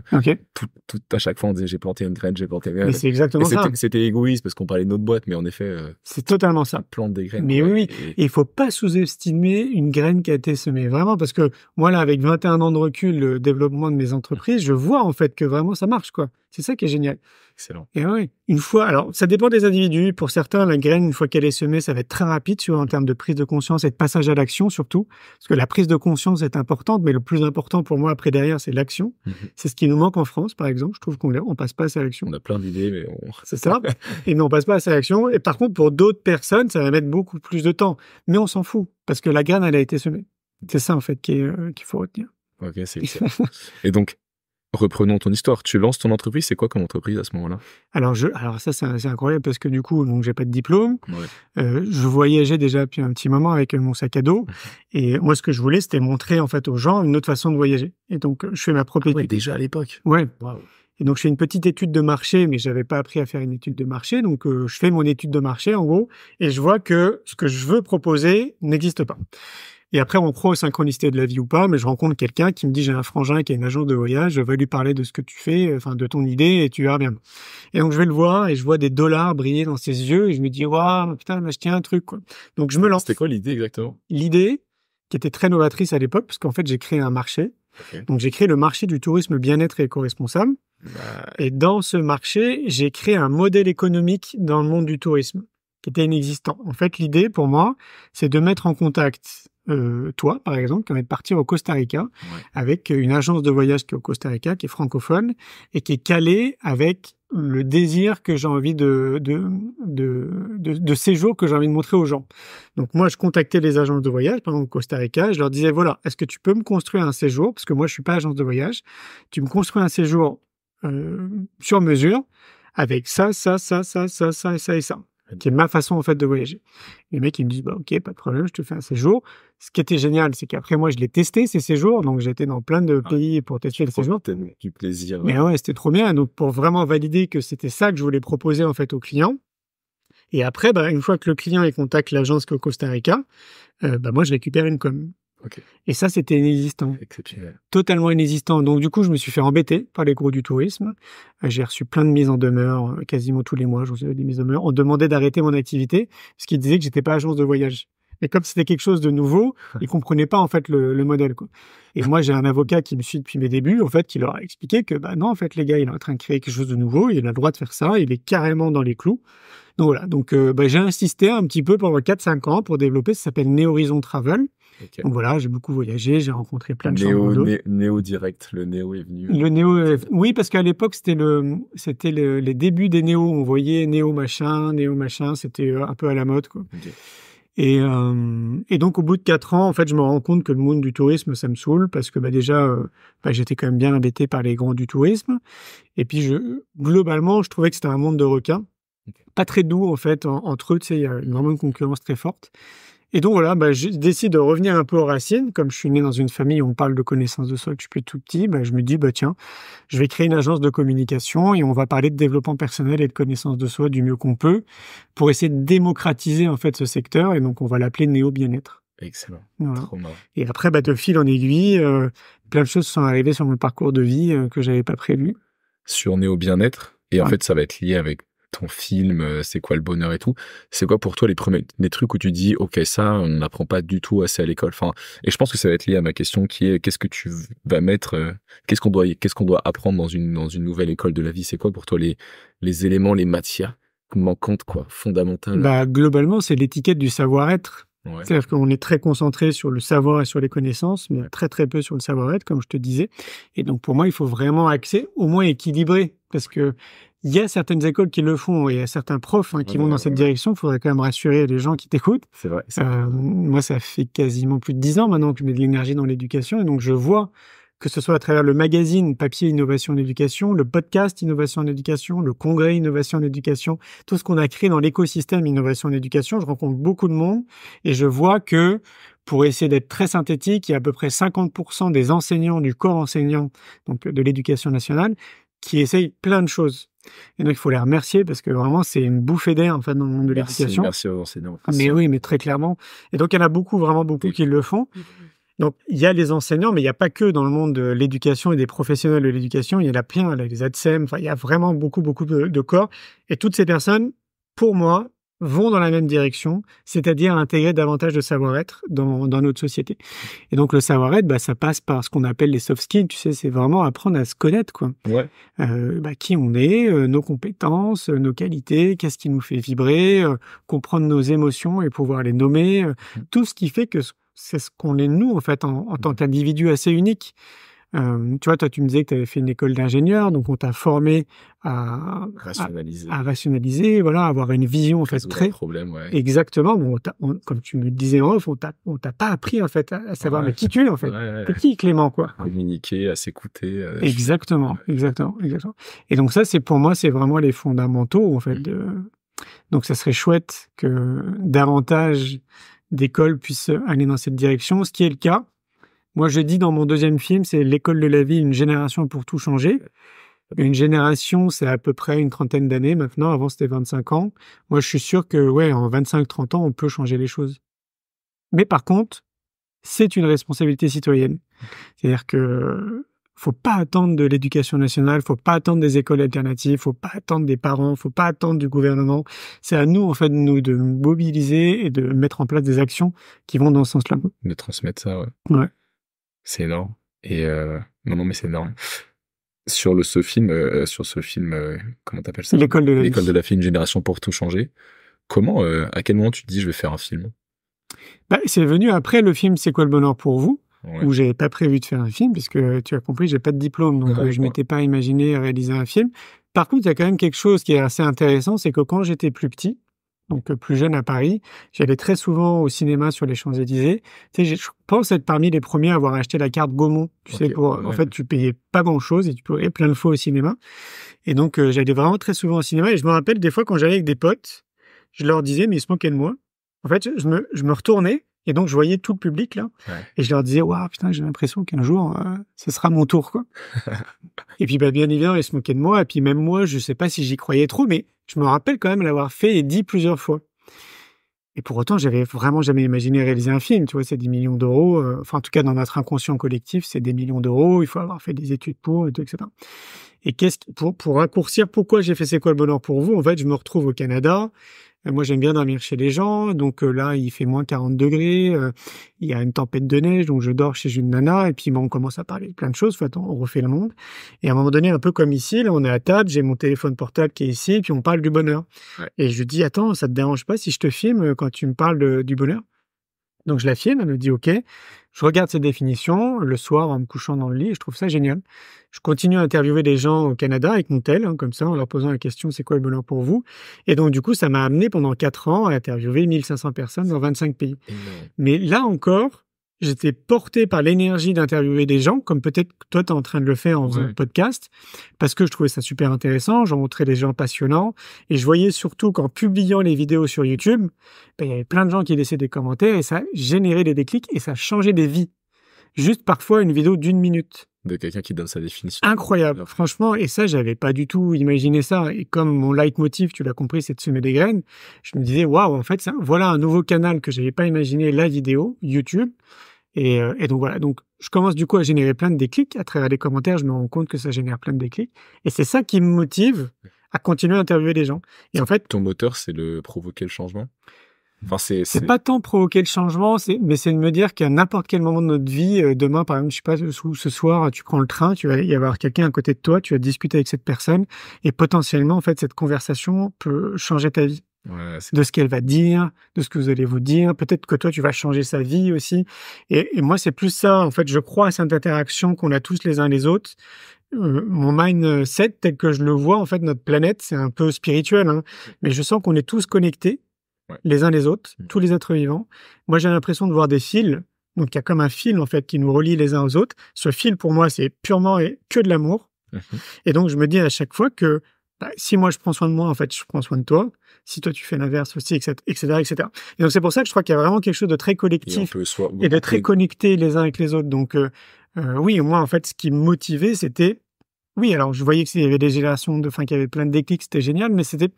tout à chaque fois, on disait, j'ai planté une graine, j'ai planté une graine. Mais c'est exactement ça. C'était égoïste parce qu'on parlait de notre boîte, mais en effet... c'est totalement ça. Plante des graines. Mais oui, et il faut pas sous-estimer une graine qui a été semée. Vraiment, parce que moi, là, avec 21 ans de recul, le développement de mes entreprises, je vois, en fait, que vraiment, ça marche, quoi. C'est ça qui est génial. Excellent. Et oui, une fois, alors ça dépend des individus. Pour certains, la graine, une fois qu'elle est semée, ça va être très rapide en termes de prise de conscience et de passage à l'action surtout. Parce que la prise de conscience est importante, mais le plus important pour moi après derrière, c'est l'action. C'est ce qui nous manque en France, par exemple. Je trouve qu'on passe pas assez à l'action. On a plein d'idées, mais c'est ça. Et mais on passe pas assez à l'action. Et par contre, pour d'autres personnes, ça va mettre beaucoup plus de temps. Mais on s'en fout parce que la graine, elle a été semée. C'est ça en fait qu'il faut retenir. Ok, c'est excellent. Et donc, reprenons ton histoire. Tu lances ton entreprise, c'est quoi comme entreprise à ce moment-là? Alors ça c'est incroyable parce que du coup donc j'ai pas de diplôme. Je voyageais déjà depuis un petit moment avec mon sac à dos et moi ce que je voulais c'était montrer en fait aux gens une autre façon de voyager. Et donc je fais ma propre étude. Déjà à l'époque. Ouais. Wow. Et donc je fais une petite étude de marché, mais j'avais pas appris à faire une étude de marché, donc je fais mon étude de marché en gros et je vois que ce que je veux proposer n'existe pas. Et après, on croit aux synchronicités de la vie ou pas, mais je rencontre quelqu'un qui me dit, j'ai un frangin qui a une agence de voyage, je vais lui parler de ce que tu fais, enfin, de ton idée, et tu verras bien. Et donc, je vais le voir, et je vois des dollars briller dans ses yeux, et je me dis, waouh, putain, il m'a acheté un truc, quoi. Donc, je me lance. C'était quoi l'idée exactement? L'idée, qui était très novatrice à l'époque, parce qu'en fait, j'ai créé un marché. Okay. Donc, j'ai créé le marché du tourisme bien-être et éco-responsable. Et dans ce marché, j'ai créé un modèle économique dans le monde du tourisme, qui était inexistant. En fait, l'idée, pour moi, c'est de mettre en contact toi, par exemple, qui va partir au Costa Rica avec une agence de voyage qui est au Costa Rica, qui est francophone et qui est calée avec le désir que j'ai envie de séjour que j'ai envie de montrer aux gens. Donc moi, je contactais les agences de voyage, par exemple au Costa Rica, et je leur disais, voilà, est-ce que tu peux me construire un séjour? Parce que moi, je suis pas agence de voyage. Tu me construis un séjour sur mesure avec ça et ça. Qui est ma façon en fait de voyager. Les mecs ils me disent bah ok, pas de problème, je te fais un séjour. Ce qui était génial, c'est qu'après moi je l'ai testé ces séjours, donc j'étais dans plein de pays pour tester le séjour. C'était du plaisir. Mais ouais, c'était trop bien. Donc pour vraiment valider que c'était ça que je voulais proposer en fait aux clients. Et après, une fois que le client il contacte l'agence au Costa Rica, moi je récupère une com. Okay. Et ça, c'était inexistant. Exceptionnel. Totalement inexistant. Donc, du coup, je me suis fait embêter par les gros du tourisme. J'ai reçu plein de mises en demeure, quasiment tous les mois, je recevais des mises en demeure. On demandait d'arrêter mon activité, parce qu'ils disaient que j'étais pas agence de voyage. Et comme c'était quelque chose de nouveau, ils comprenaient pas, en fait, le modèle, quoi. Et moi, j'ai un avocat qui me suit depuis mes débuts, en fait, qui leur a expliqué que, non, en fait, les gars, il est en train de créer quelque chose de nouveau, il a le droit de faire ça, il est carrément dans les clous. Donc voilà. Donc, j'ai insisté un petit peu pendant 4-5 ans pour développer, ça s'appelle Néhorizon Travel. Okay. Donc voilà, j'ai beaucoup voyagé, j'ai rencontré plein de gens. Néo direct, le Néo est venu. Le Néo, oui, parce qu'à l'époque, c'était les débuts des Néo. On voyait Néo machin, c'était un peu à la mode, quoi. Okay. Et donc, au bout de 4 ans, en fait, je me rends compte que le monde du tourisme, ça me saoule parce que déjà, j'étais quand même bien embêté par les grands du tourisme. Et puis, globalement, je trouvais que c'était un monde de requins. Pas très doux, en fait, entre eux, tu sais, il y a vraiment une concurrence très forte. Et donc voilà, je décide de revenir un peu aux racines. Comme je suis né dans une famille où on parle de connaissance de soi depuis que je suis tout petit, je me dis, tiens, je vais créer une agence de communication et on va parler de développement personnel et de connaissance de soi du mieux qu'on peut pour essayer de démocratiser en fait ce secteur. Et donc on va l'appeler Néo Bien-être. Excellent. Voilà. Trop marrant. Et après, de fil en aiguille, plein de choses sont arrivées sur mon parcours de vie que j'avais pas prévu. Sur Néo Bien-être, et en fait ça va être lié avec ton film, c'est quoi le bonheur et tout. C'est quoi pour toi les trucs où tu dis, ok, ça, on n'apprend pas du tout assez à l'école. Et je pense que ça va être lié à ma question qui est, qu'est-ce que tu vas mettre, qu'est-ce qu'on doit apprendre dans une nouvelle école de la vie? C'est quoi pour toi les éléments, les matières manquantes, quoi, fondamentales? Globalement, c'est l'étiquette du savoir-être. Ouais. C'est-à-dire qu'on est très concentré sur le savoir et sur les connaissances, mais très très peu sur le savoir-être, comme je te disais. Et donc pour moi, il faut vraiment axer, au moins équilibrer, parce que il y a certaines écoles qui le font et il y a certains profs qui vont dans cette direction. Il faudrait quand même rassurer les gens qui t'écoutent. C'est vrai. Moi, ça fait quasiment plus de 10 ans maintenant que je mets de l'énergie dans l'éducation, et donc je vois que ce soit à travers le magazine papier Innovation en éducation, le podcast Innovation en éducation, le congrès Innovation en éducation, tout ce qu'on a créé dans l'écosystème Innovation en éducation, je rencontre beaucoup de monde et je vois que, pour essayer d'être très synthétique, il y a à peu près 50% des enseignants du corps enseignant, donc de l'éducation nationale, qui essayent plein de choses. Et donc il faut les remercier parce que vraiment c'est une bouffée d'air en fait dans le monde de l'éducation. Merci aux enseignants. Mais oui, mais très clairement. Et donc il y en a beaucoup, vraiment beaucoup qui le font. Donc, il y a les enseignants, mais il n'y a pas que dans le monde de l'éducation et des professionnels de l'éducation. Il y en a plein, les ADSEM, il y a vraiment beaucoup de corps. Et toutes ces personnes, pour moi, vont dans la même direction, c'est-à-dire intégrer davantage de savoir-être dans notre société. Et donc, le savoir-être, ça passe par ce qu'on appelle les soft skills. Tu sais, c'est vraiment apprendre à se connaître, quoi. Ouais. Qui on est, nos compétences, nos qualités, qu'est-ce qui nous fait vibrer, comprendre nos émotions et pouvoir les nommer. Tout ce qui fait que c'est ce qu'on est nous, en fait, en tant qu'individu assez unique. Tu vois, toi, tu me disais que tu avais fait une école d'ingénieur, donc on t'a formé à rationaliser, voilà, avoir une vision, en fait, très... problème, ouais. Exactement. Bon, comme tu me disais en off, on t'a pas appris, en fait, à savoir, mais qui tu es, en fait. T'es qui, Clément, quoi. À communiquer, à s'écouter. Exactement. Et donc ça, pour moi, c'est vraiment les fondamentaux, en fait. Donc ça serait chouette que davantage d'écoles puissent aller dans cette direction, ce qui est le cas. Moi, je dis dans mon deuxième film, c'est l'école de la vie, une génération pour tout changer. Une génération, c'est à peu près une 30aine d'années maintenant. Avant, c'était 25 ans. Moi, je suis sûr que, en 25-30 ans, on peut changer les choses. Mais par contre, c'est une responsabilité citoyenne. C'est-à-dire que faut pas attendre de l'éducation nationale, faut pas attendre des écoles alternatives, faut pas attendre des parents, faut pas attendre du gouvernement. C'est à nous, en fait, de mobiliser et de mettre en place des actions qui vont dans ce sens-là. De transmettre ça, ouais. Ouais. C'est énorme. Et non, mais c'est énorme. Sur ce film, comment t'appelles ça? L'école de la vie. L'école de la vie, une génération pour tout changer. Comment, à quel moment tu te dis je vais faire un film? C'est venu après le film C'est quoi le bonheur pour vous? Ouais. Où j'avais pas prévu de faire un film, puisque tu as compris, j'ai pas de diplôme, donc je m'étais pas imaginé réaliser un film. Par contre, il y a quand même quelque chose qui est assez intéressant, c'est que quand j'étais plus petit, donc plus jeune à Paris, j'allais très souvent au cinéma sur les Champs-Élysées. Tu sais, je pense être parmi les premiers à avoir acheté la carte Gaumont. Tu sais, en fait, tu payais pas grand-chose et tu pouvais aller plein de fois au cinéma. Et donc, j'allais vraiment très souvent au cinéma. Et je me rappelle des fois quand j'allais avec des potes, je leur disais, mais ils se moquaient de moi. En fait, je me retournais. Et donc, je voyais tout le public, là. Ouais. Et je leur disais, waouh, putain, j'ai l'impression qu'un jour, ce sera mon tour, quoi. Et puis, bien évidemment, ils se moquaient de moi. Et puis, même moi, je sais pas si j'y croyais trop, mais je me rappelle quand même l'avoir fait et dit plusieurs fois. Et pour autant, j'avais vraiment jamais imaginé réaliser un film. Tu vois, c'est 10 millions d'euros. En tout cas, dans notre inconscient collectif, c'est des millions d'euros. Il faut avoir fait des études pour, et tout, etc. Et pour raccourcir, pourquoi j'ai fait C'est quoi le bonheur pour vous? En fait, je me retrouve au Canada. Moi, j'aime bien dormir chez les gens. Donc là, il fait moins 40 degrés. Il y a une tempête de neige, donc je dors chez une nana. Et puis, on commence à parler de plein de choses. En fait, on refait le monde. Et à un moment donné, un peu comme ici, là, on est à table. J'ai mon téléphone portable qui est ici. Et puis, on parle du bonheur. Ouais. Et je dis, attends, ça te dérange pas si je te filme quand tu me parles du bonheur? Donc, je la filme. Elle me dit, OK. Je regarde ces définitions le soir en me couchant dans le lit et je trouve ça génial. Je continue à interviewer des gens au Canada avec mon tel, hein, comme ça, en leur posant la question c'est quoi le bonheur pour vous? Et donc, du coup, ça m'a amené pendant 4 ans à interviewer 1500 personnes dans 25 pays. Énorme. Mais là encore, j'étais porté par l'énergie d'interviewer des gens, comme peut-être que toi, tu es en train de le faire en faisant le podcast, parce que je trouvais ça super intéressant, j'en montrais des gens passionnants, et je voyais surtout qu'en publiant les vidéos sur YouTube, ben, il y avait plein de gens qui laissaient des commentaires, et ça générait des déclics, et ça changeait des vies. Juste parfois une vidéo d'1 minute. De quelqu'un qui donne sa définition. Incroyable, franchement, et ça, j'avais pas du tout imaginé ça. Et comme mon leitmotiv, tu l'as compris, c'est de semer des graines, je me disais, waouh, en fait, voilà un nouveau canal que j'avais pas imaginé, la vidéo, YouTube. Et donc voilà, donc je commence du coup à générer plein de déclics. À travers les commentaires, je me rends compte que ça génère plein de déclics. Et c'est ça qui me motive à continuer à interviewer des gens. Et en fait, ton moteur, c'est le provoquer le changement. Enfin, c'est pas tant provoquer le changement, mais c'est de me dire qu'à n'importe quel moment de notre vie, demain, par exemple, je sais pas, ce soir, tu prends le train, tu vas y avoir quelqu'un à côté de toi, tu vas discuter avec cette personne, et potentiellement, en fait, cette conversation peut changer ta vie. Ouais, De ce qu'elle va dire, de ce que vous allez vous dire. Peut-être que toi, tu vas changer sa vie aussi. Et moi, c'est plus ça. En fait, je crois à cette interaction qu'on a tous les uns les autres. Mon mindset, tel que je le vois, en fait, notre planète, c'est un peu spirituel, hein, mais je sens qu'on est tous connectés, les uns les autres, tous les êtres vivants. Moi, j'ai l'impression de voir des fils. Donc, il y a comme un fil, en fait, qui nous relie les uns aux autres. Ce fil, pour moi, c'est purement et que de l'amour. Et donc, je me dis à chaque fois que si moi, je prends soin de moi, en fait, je prends soin de toi. Si toi, tu fais l'inverse aussi, etc., etc. Et donc, c'est pour ça que je crois qu'il y a vraiment quelque chose de très collectif et de très connecté les uns avec les autres. Donc, oui, moi, en fait, ce qui me motivait, c'était... Oui, alors, je voyais qu'il y avait des générations qu'il y avait plein de déclics, c'était génial, mais c'était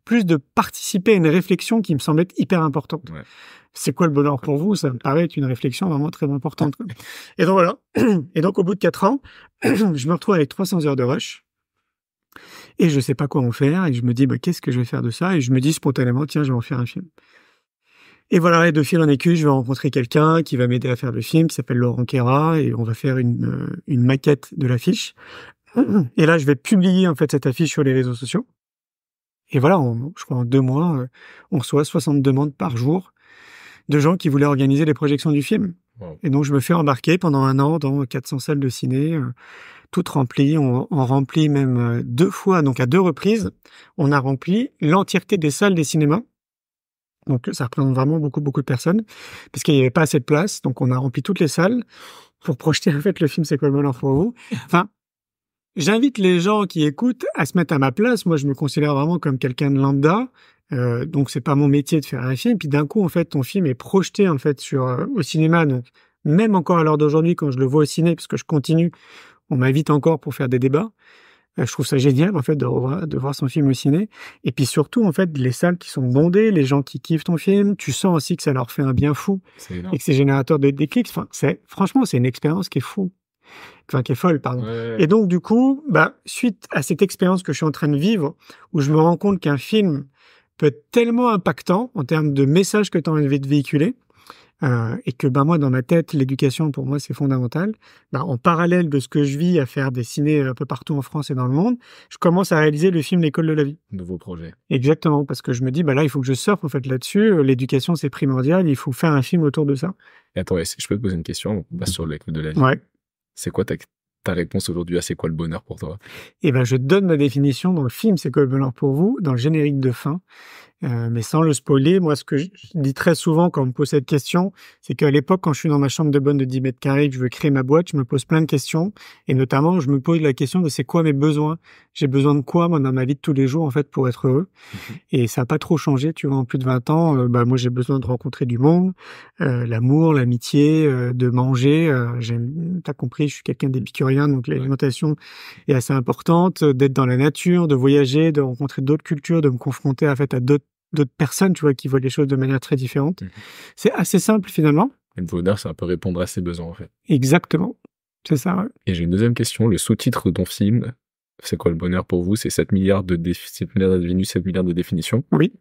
plus de participer à une réflexion qui me semblait être hyper importante. Ouais. C'est quoi le bonheur pour vous? Ça me paraît être une réflexion vraiment très importante. Et donc, voilà. Et donc, au bout de 4 ans, je me retrouve avec 300 heures de rush. Et je sais pas quoi en faire, et je me dis, qu'est-ce que je vais faire de ça? Et je me dis spontanément, tiens, je vais en faire un film. Et voilà, et de fil en aiguille, je vais rencontrer quelqu'un qui va m'aider à faire le film, qui s'appelle Laurent Queyrat, et on va faire une maquette de l'affiche. Et là, je vais publier, en fait, cette affiche sur les réseaux sociaux. Et voilà, je crois en 2 mois, on reçoit 60 demandes par jour de gens qui voulaient organiser les projections du film. Wow. Et donc, je me fais embarquer pendant 1 an dans 400 salles de ciné, toutes remplies. On remplit même 2 fois, donc à 2 reprises, on a rempli l'entièreté des salles des cinémas. Donc ça représente vraiment beaucoup de personnes, parce qu'il n'y avait pas assez de place. Donc on a rempli toutes les salles pour projeter en fait le film C'est quoi le bonheur pour vous. Enfin, j'invite les gens qui écoutent à se mettre à ma place. Moi, je me considère vraiment comme quelqu'un de lambda. Donc c'est pas mon métier de faire un film. Puis d'un coup, en fait, ton film est projeté en fait au cinéma. Donc même encore à l'heure d'aujourd'hui, quand je le vois au ciné, parce que je continue, on m'invite encore pour faire des débats. Je trouve ça génial, en fait, de voir son film au ciné. Et puis surtout, en fait, les salles qui sont bondées, les gens qui kiffent ton film, tu sens aussi que ça leur fait un bien fou. Et que c'est générateur de déclics. Enfin, franchement, c'est une expérience qui est fou. Enfin, qui est folle, pardon. Ouais. Et donc, du coup, suite à cette expérience que je suis en train de vivre, où je me rends compte qu'un film peut être tellement impactant en termes de messages que tu as envie de véhiculer, et que moi, dans ma tête, l'éducation, pour moi, c'est fondamental. En parallèle de ce que je vis à faire des ciné un peu partout en France et dans le monde, je commence à réaliser le film L'école de la vie. Nouveau projet. Exactement, parce que je me dis, là, il faut que je surfe en fait là-dessus. L'éducation, c'est primordial. Il faut faire un film autour de ça. Et attends, je peux te poser une question sur L'école de la vie. Ouais. C'est quoi ta réponse aujourd'hui à c'est quoi le bonheur pour toi? Je donne ma définition dans le film C'est quoi le bonheur pour vous, dans le générique de fin. Mais sans le spoiler, moi, ce que je dis très souvent quand on me pose cette question, c'est qu'à l'époque, quand je suis dans ma chambre de bonne de 10 mètres carrés, que je veux créer ma boîte, je me pose plein de questions. Et notamment, je me pose la question de c'est quoi mes besoins? J'ai besoin de quoi, moi, dans ma vie de tous les jours, en fait, pour être heureux? Et ça n'a pas trop changé, tu vois, en plus de 20 ans. Moi, j'ai besoin de rencontrer du monde, l'amour, l'amitié, de manger. T'as compris, je suis quelqu'un d'épicurien, donc l'alimentation est assez importante, d'être dans la nature, de voyager, de rencontrer d'autres cultures, de me confronter, en fait, à d'autres personnes, tu vois, qui voient les choses de manière très différente. C'est assez simple, finalement. Et le bonheur, c'est un peu répondre à ses besoins, en fait. Exactement. C'est ça, ouais. Et j'ai une deuxième question. Le sous-titre de ton film, c'est quoi le bonheur pour vous? C'est 7 milliards de devenus 7 milliards de définitions. Oui.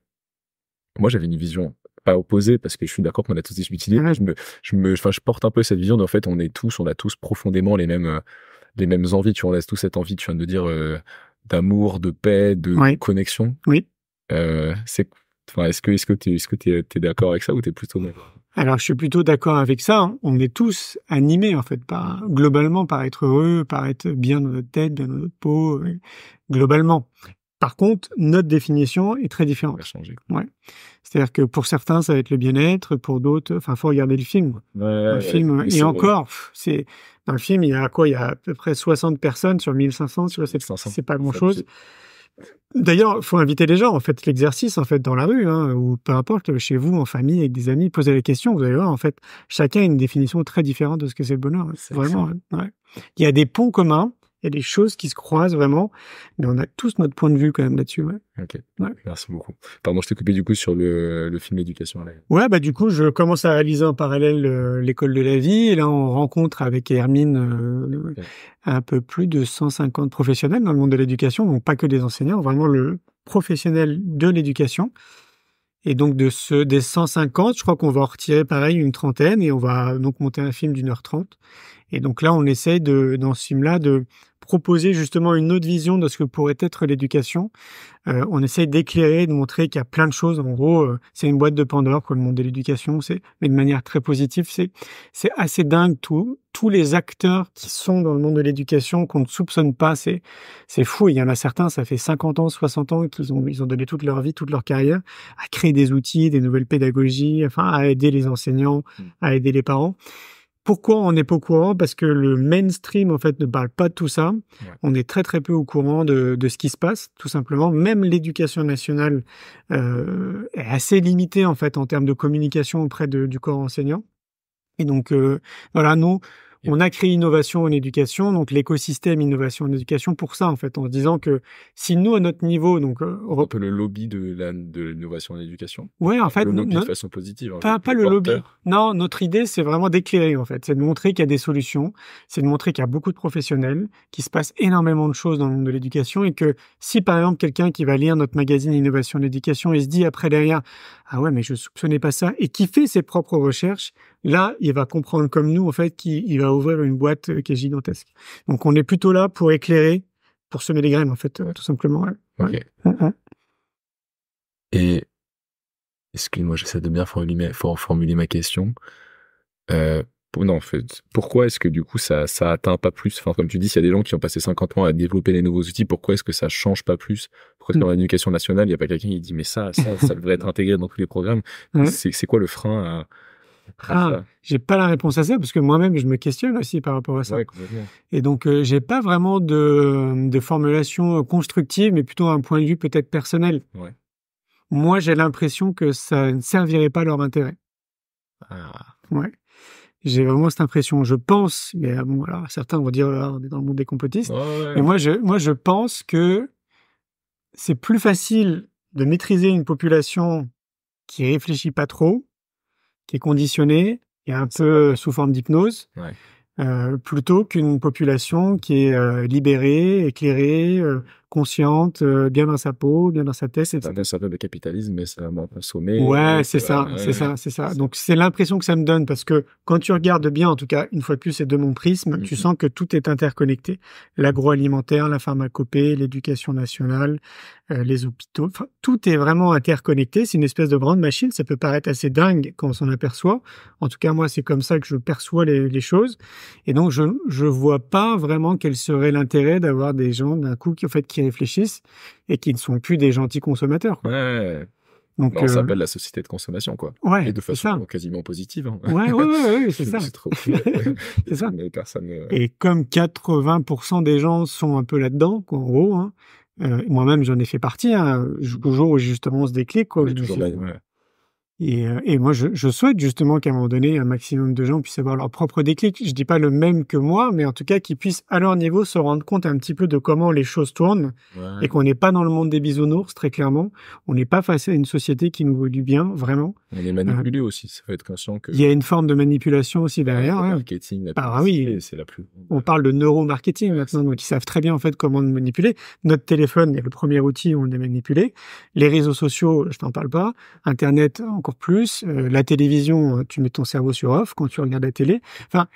Moi, j'avais une vision pas opposée, parce que je suis d'accord qu'on a tous des utilités. Je porte un peu cette vision d'en fait, on a tous profondément les mêmes envies. Tu vois, on a tous cette envie, tu viens de dire, d'amour, de paix, de connexion. Oui. Est-ce que t'es d'accord avec ça ou t'es plutôt d'accord? Alors, je suis plutôt d'accord avec ça, hein. On est tous animés, en fait, globalement, par être heureux, par être bien dans notre tête, bien dans notre peau, globalement. Par contre, notre définition est très Ça va différente. changer. Ouais. C'est-à-dire que pour certains, ça va être le bien-être, pour d'autres, enfin, faut regarder le film. Le film, mais et c'est encore, dans le film, il y a quoi? Il y a à peu près 60 personnes sur 1500, tu vois, 500. c'est pas grand-chose. D'ailleurs, faut inviter les gens, en fait, l'exercice, en fait, dans la rue, hein, ou peu importe, chez vous, en famille, avec des amis, posez les questions, vous allez voir, en fait, chacun a une définition très différente de ce que c'est le bonheur. C'est Vraiment, ouais. Il y a des ponts communs, il y a des choses qui se croisent vraiment, mais on a tous notre point de vue quand même là-dessus, ouais. Ok, Ouais. merci beaucoup. Pardon, je t'ai coupé du coup sur le film éducation. Là. Ouais, bah du coup, je commence à réaliser en parallèle l'école de la vie. Et là, on rencontre avec Hermine un peu plus de 150 professionnels dans le monde de l'éducation, donc pas que des enseignants, vraiment le professionnel de l'éducation. Et donc des 150, je crois qu'on va en retirer pareil une trentaine et on va donc monter un film d'1h30. Et donc là, on essaye dans ce film-là de proposer justement une autre vision de ce que pourrait être l'éducation. On essaye d'éclairer, de montrer qu'il y a plein de choses. En gros, c'est une boîte de Pandore, quoi, le monde de l'éducation. Mais de manière très positive. C'est assez dingue tous les acteurs qui sont dans le monde de l'éducation qu'on ne soupçonne pas. C'est fou. Il y en a certains, ça fait 50 ans, 60 ans qu'ils ils ont donné toute leur vie, toute leur carrière à créer des outils, des nouvelles pédagogies, enfin, à aider les enseignants, à aider les parents. Pourquoi on n'est pas au courant? Parce que le mainstream, en fait, ne parle pas de tout ça. Ouais. On est très, très peu au courant de ce qui se passe, tout simplement. Même l'éducation nationale est assez limitée, en fait, en termes de communication auprès du corps enseignant. Et donc, voilà, nous, on a créé Innovation en éducation, donc l'écosystème Innovation en éducation pour ça, en fait, en se disant que si nous, à notre niveau, donc... un peu le lobby de l'innovation en éducation. Ouais, en fait... Le lobby de façon positive. Pas le lobby. Non, notre idée, c'est vraiment d'éclairer, en fait. C'est de montrer qu'il y a des solutions, c'est de montrer qu'il y a beaucoup de professionnels, qu'il se passe énormément de choses dans le monde de l'éducation et que si, par exemple, quelqu'un qui va lire notre magazine Innovation en éducation et se dit après derrière, ah ouais, mais je soupçonnais pas ça, et qui fait ses propres recherches, là, il va comprendre comme nous, en fait, qu'il va ouvrir une boîte qui est gigantesque. Donc, on est plutôt là pour éclairer, pour semer les graines, en fait, tout simplement. Ouais. Ok. Et, excuse-moi, j'essaie de bien formuler ma question. Non, en fait, pourquoi est-ce que du coup ça atteint pas plus? Enfin, comme tu dis, s'il y a des gens qui ont passé 50 ans à développer les nouveaux outils, pourquoi est-ce que ça change pas plus? Pourquoi est-ce que dans l'éducation nationale, il n'y a pas quelqu'un qui dit mais ça devrait être intégré dans tous les programmes? C'est quoi le frein à ça? J'ai pas la réponse à ça parce que moi-même je me questionne aussi par rapport à ça. Ouais, complètement. Et donc j'ai pas vraiment de formulation constructive, mais plutôt un point de vue peut-être personnel. Ouais. Moi, j'ai l'impression que ça ne servirait pas leur intérêt. Ah. Ouais. J'ai vraiment cette impression. Je pense, mais bon, alors certains vont dire, là, on est dans le monde des complotistes. Ouais. Mais moi, je pense que c'est plus facile de maîtriser une population qui réfléchit pas trop, qui est conditionnée, qui est un peu sous forme d'hypnose, plutôt qu'une population qui est libérée, éclairée, consciente, bien dans sa peau, bien dans sa tête. C'est un peu de capitalisme, mais c'est vraiment un sommet. Ouais, c'est ça. Donc, c'est l'impression que ça me donne parce que quand tu regardes bien, en tout cas, une fois de plus, c'est de mon prisme, tu sens que tout est interconnecté. L'agroalimentaire, la pharmacopée, l'éducation nationale, les hôpitaux, enfin, tout est vraiment interconnecté. C'est une espèce de grande machine. Ça peut paraître assez dingue quand on s'en aperçoit. En tout cas, moi, c'est comme ça que je perçois les choses. Et donc, je vois pas vraiment quel serait l'intérêt d'avoir des gens d'un coup qui réfléchissent et qui ne sont plus des gentils consommateurs, quoi. Ouais. Donc, on s'appelle la société de consommation, quoi. Ouais. Et de façon quasiment positive. Hein. Ouais, c'est ça. C'est trop c'est ça. Mais personne. Et comme 80% des gens sont un peu là-dedans, quoi, en gros, hein, moi-même j'en ai fait partie, hein, jusqu'au jour où justement on se déclic, quoi. Et moi, je souhaite justement qu'à un moment donné, un maximum de gens puissent avoir leur propre déclic. Je dis pas le même que moi, mais en tout cas qu'ils puissent à leur niveau se rendre compte un petit peu de comment les choses tournent et qu'on n'est pas dans le monde des bisounours, très clairement. On n'est pas face à une société qui nous veut du bien, vraiment. On est manipulé aussi. Ça faut être conscient que. Il y a une forme de manipulation aussi derrière. Le marketing, c'est la plus. On parle de neuromarketing maintenant, donc ils savent très bien en fait comment nous manipuler. Notre téléphone est le premier outil où on est manipulé. Les réseaux sociaux, je t'en parle pas. Internet, encore plus. La télévision, tu mets ton cerveau sur off quand tu regardes la télé. Enfin,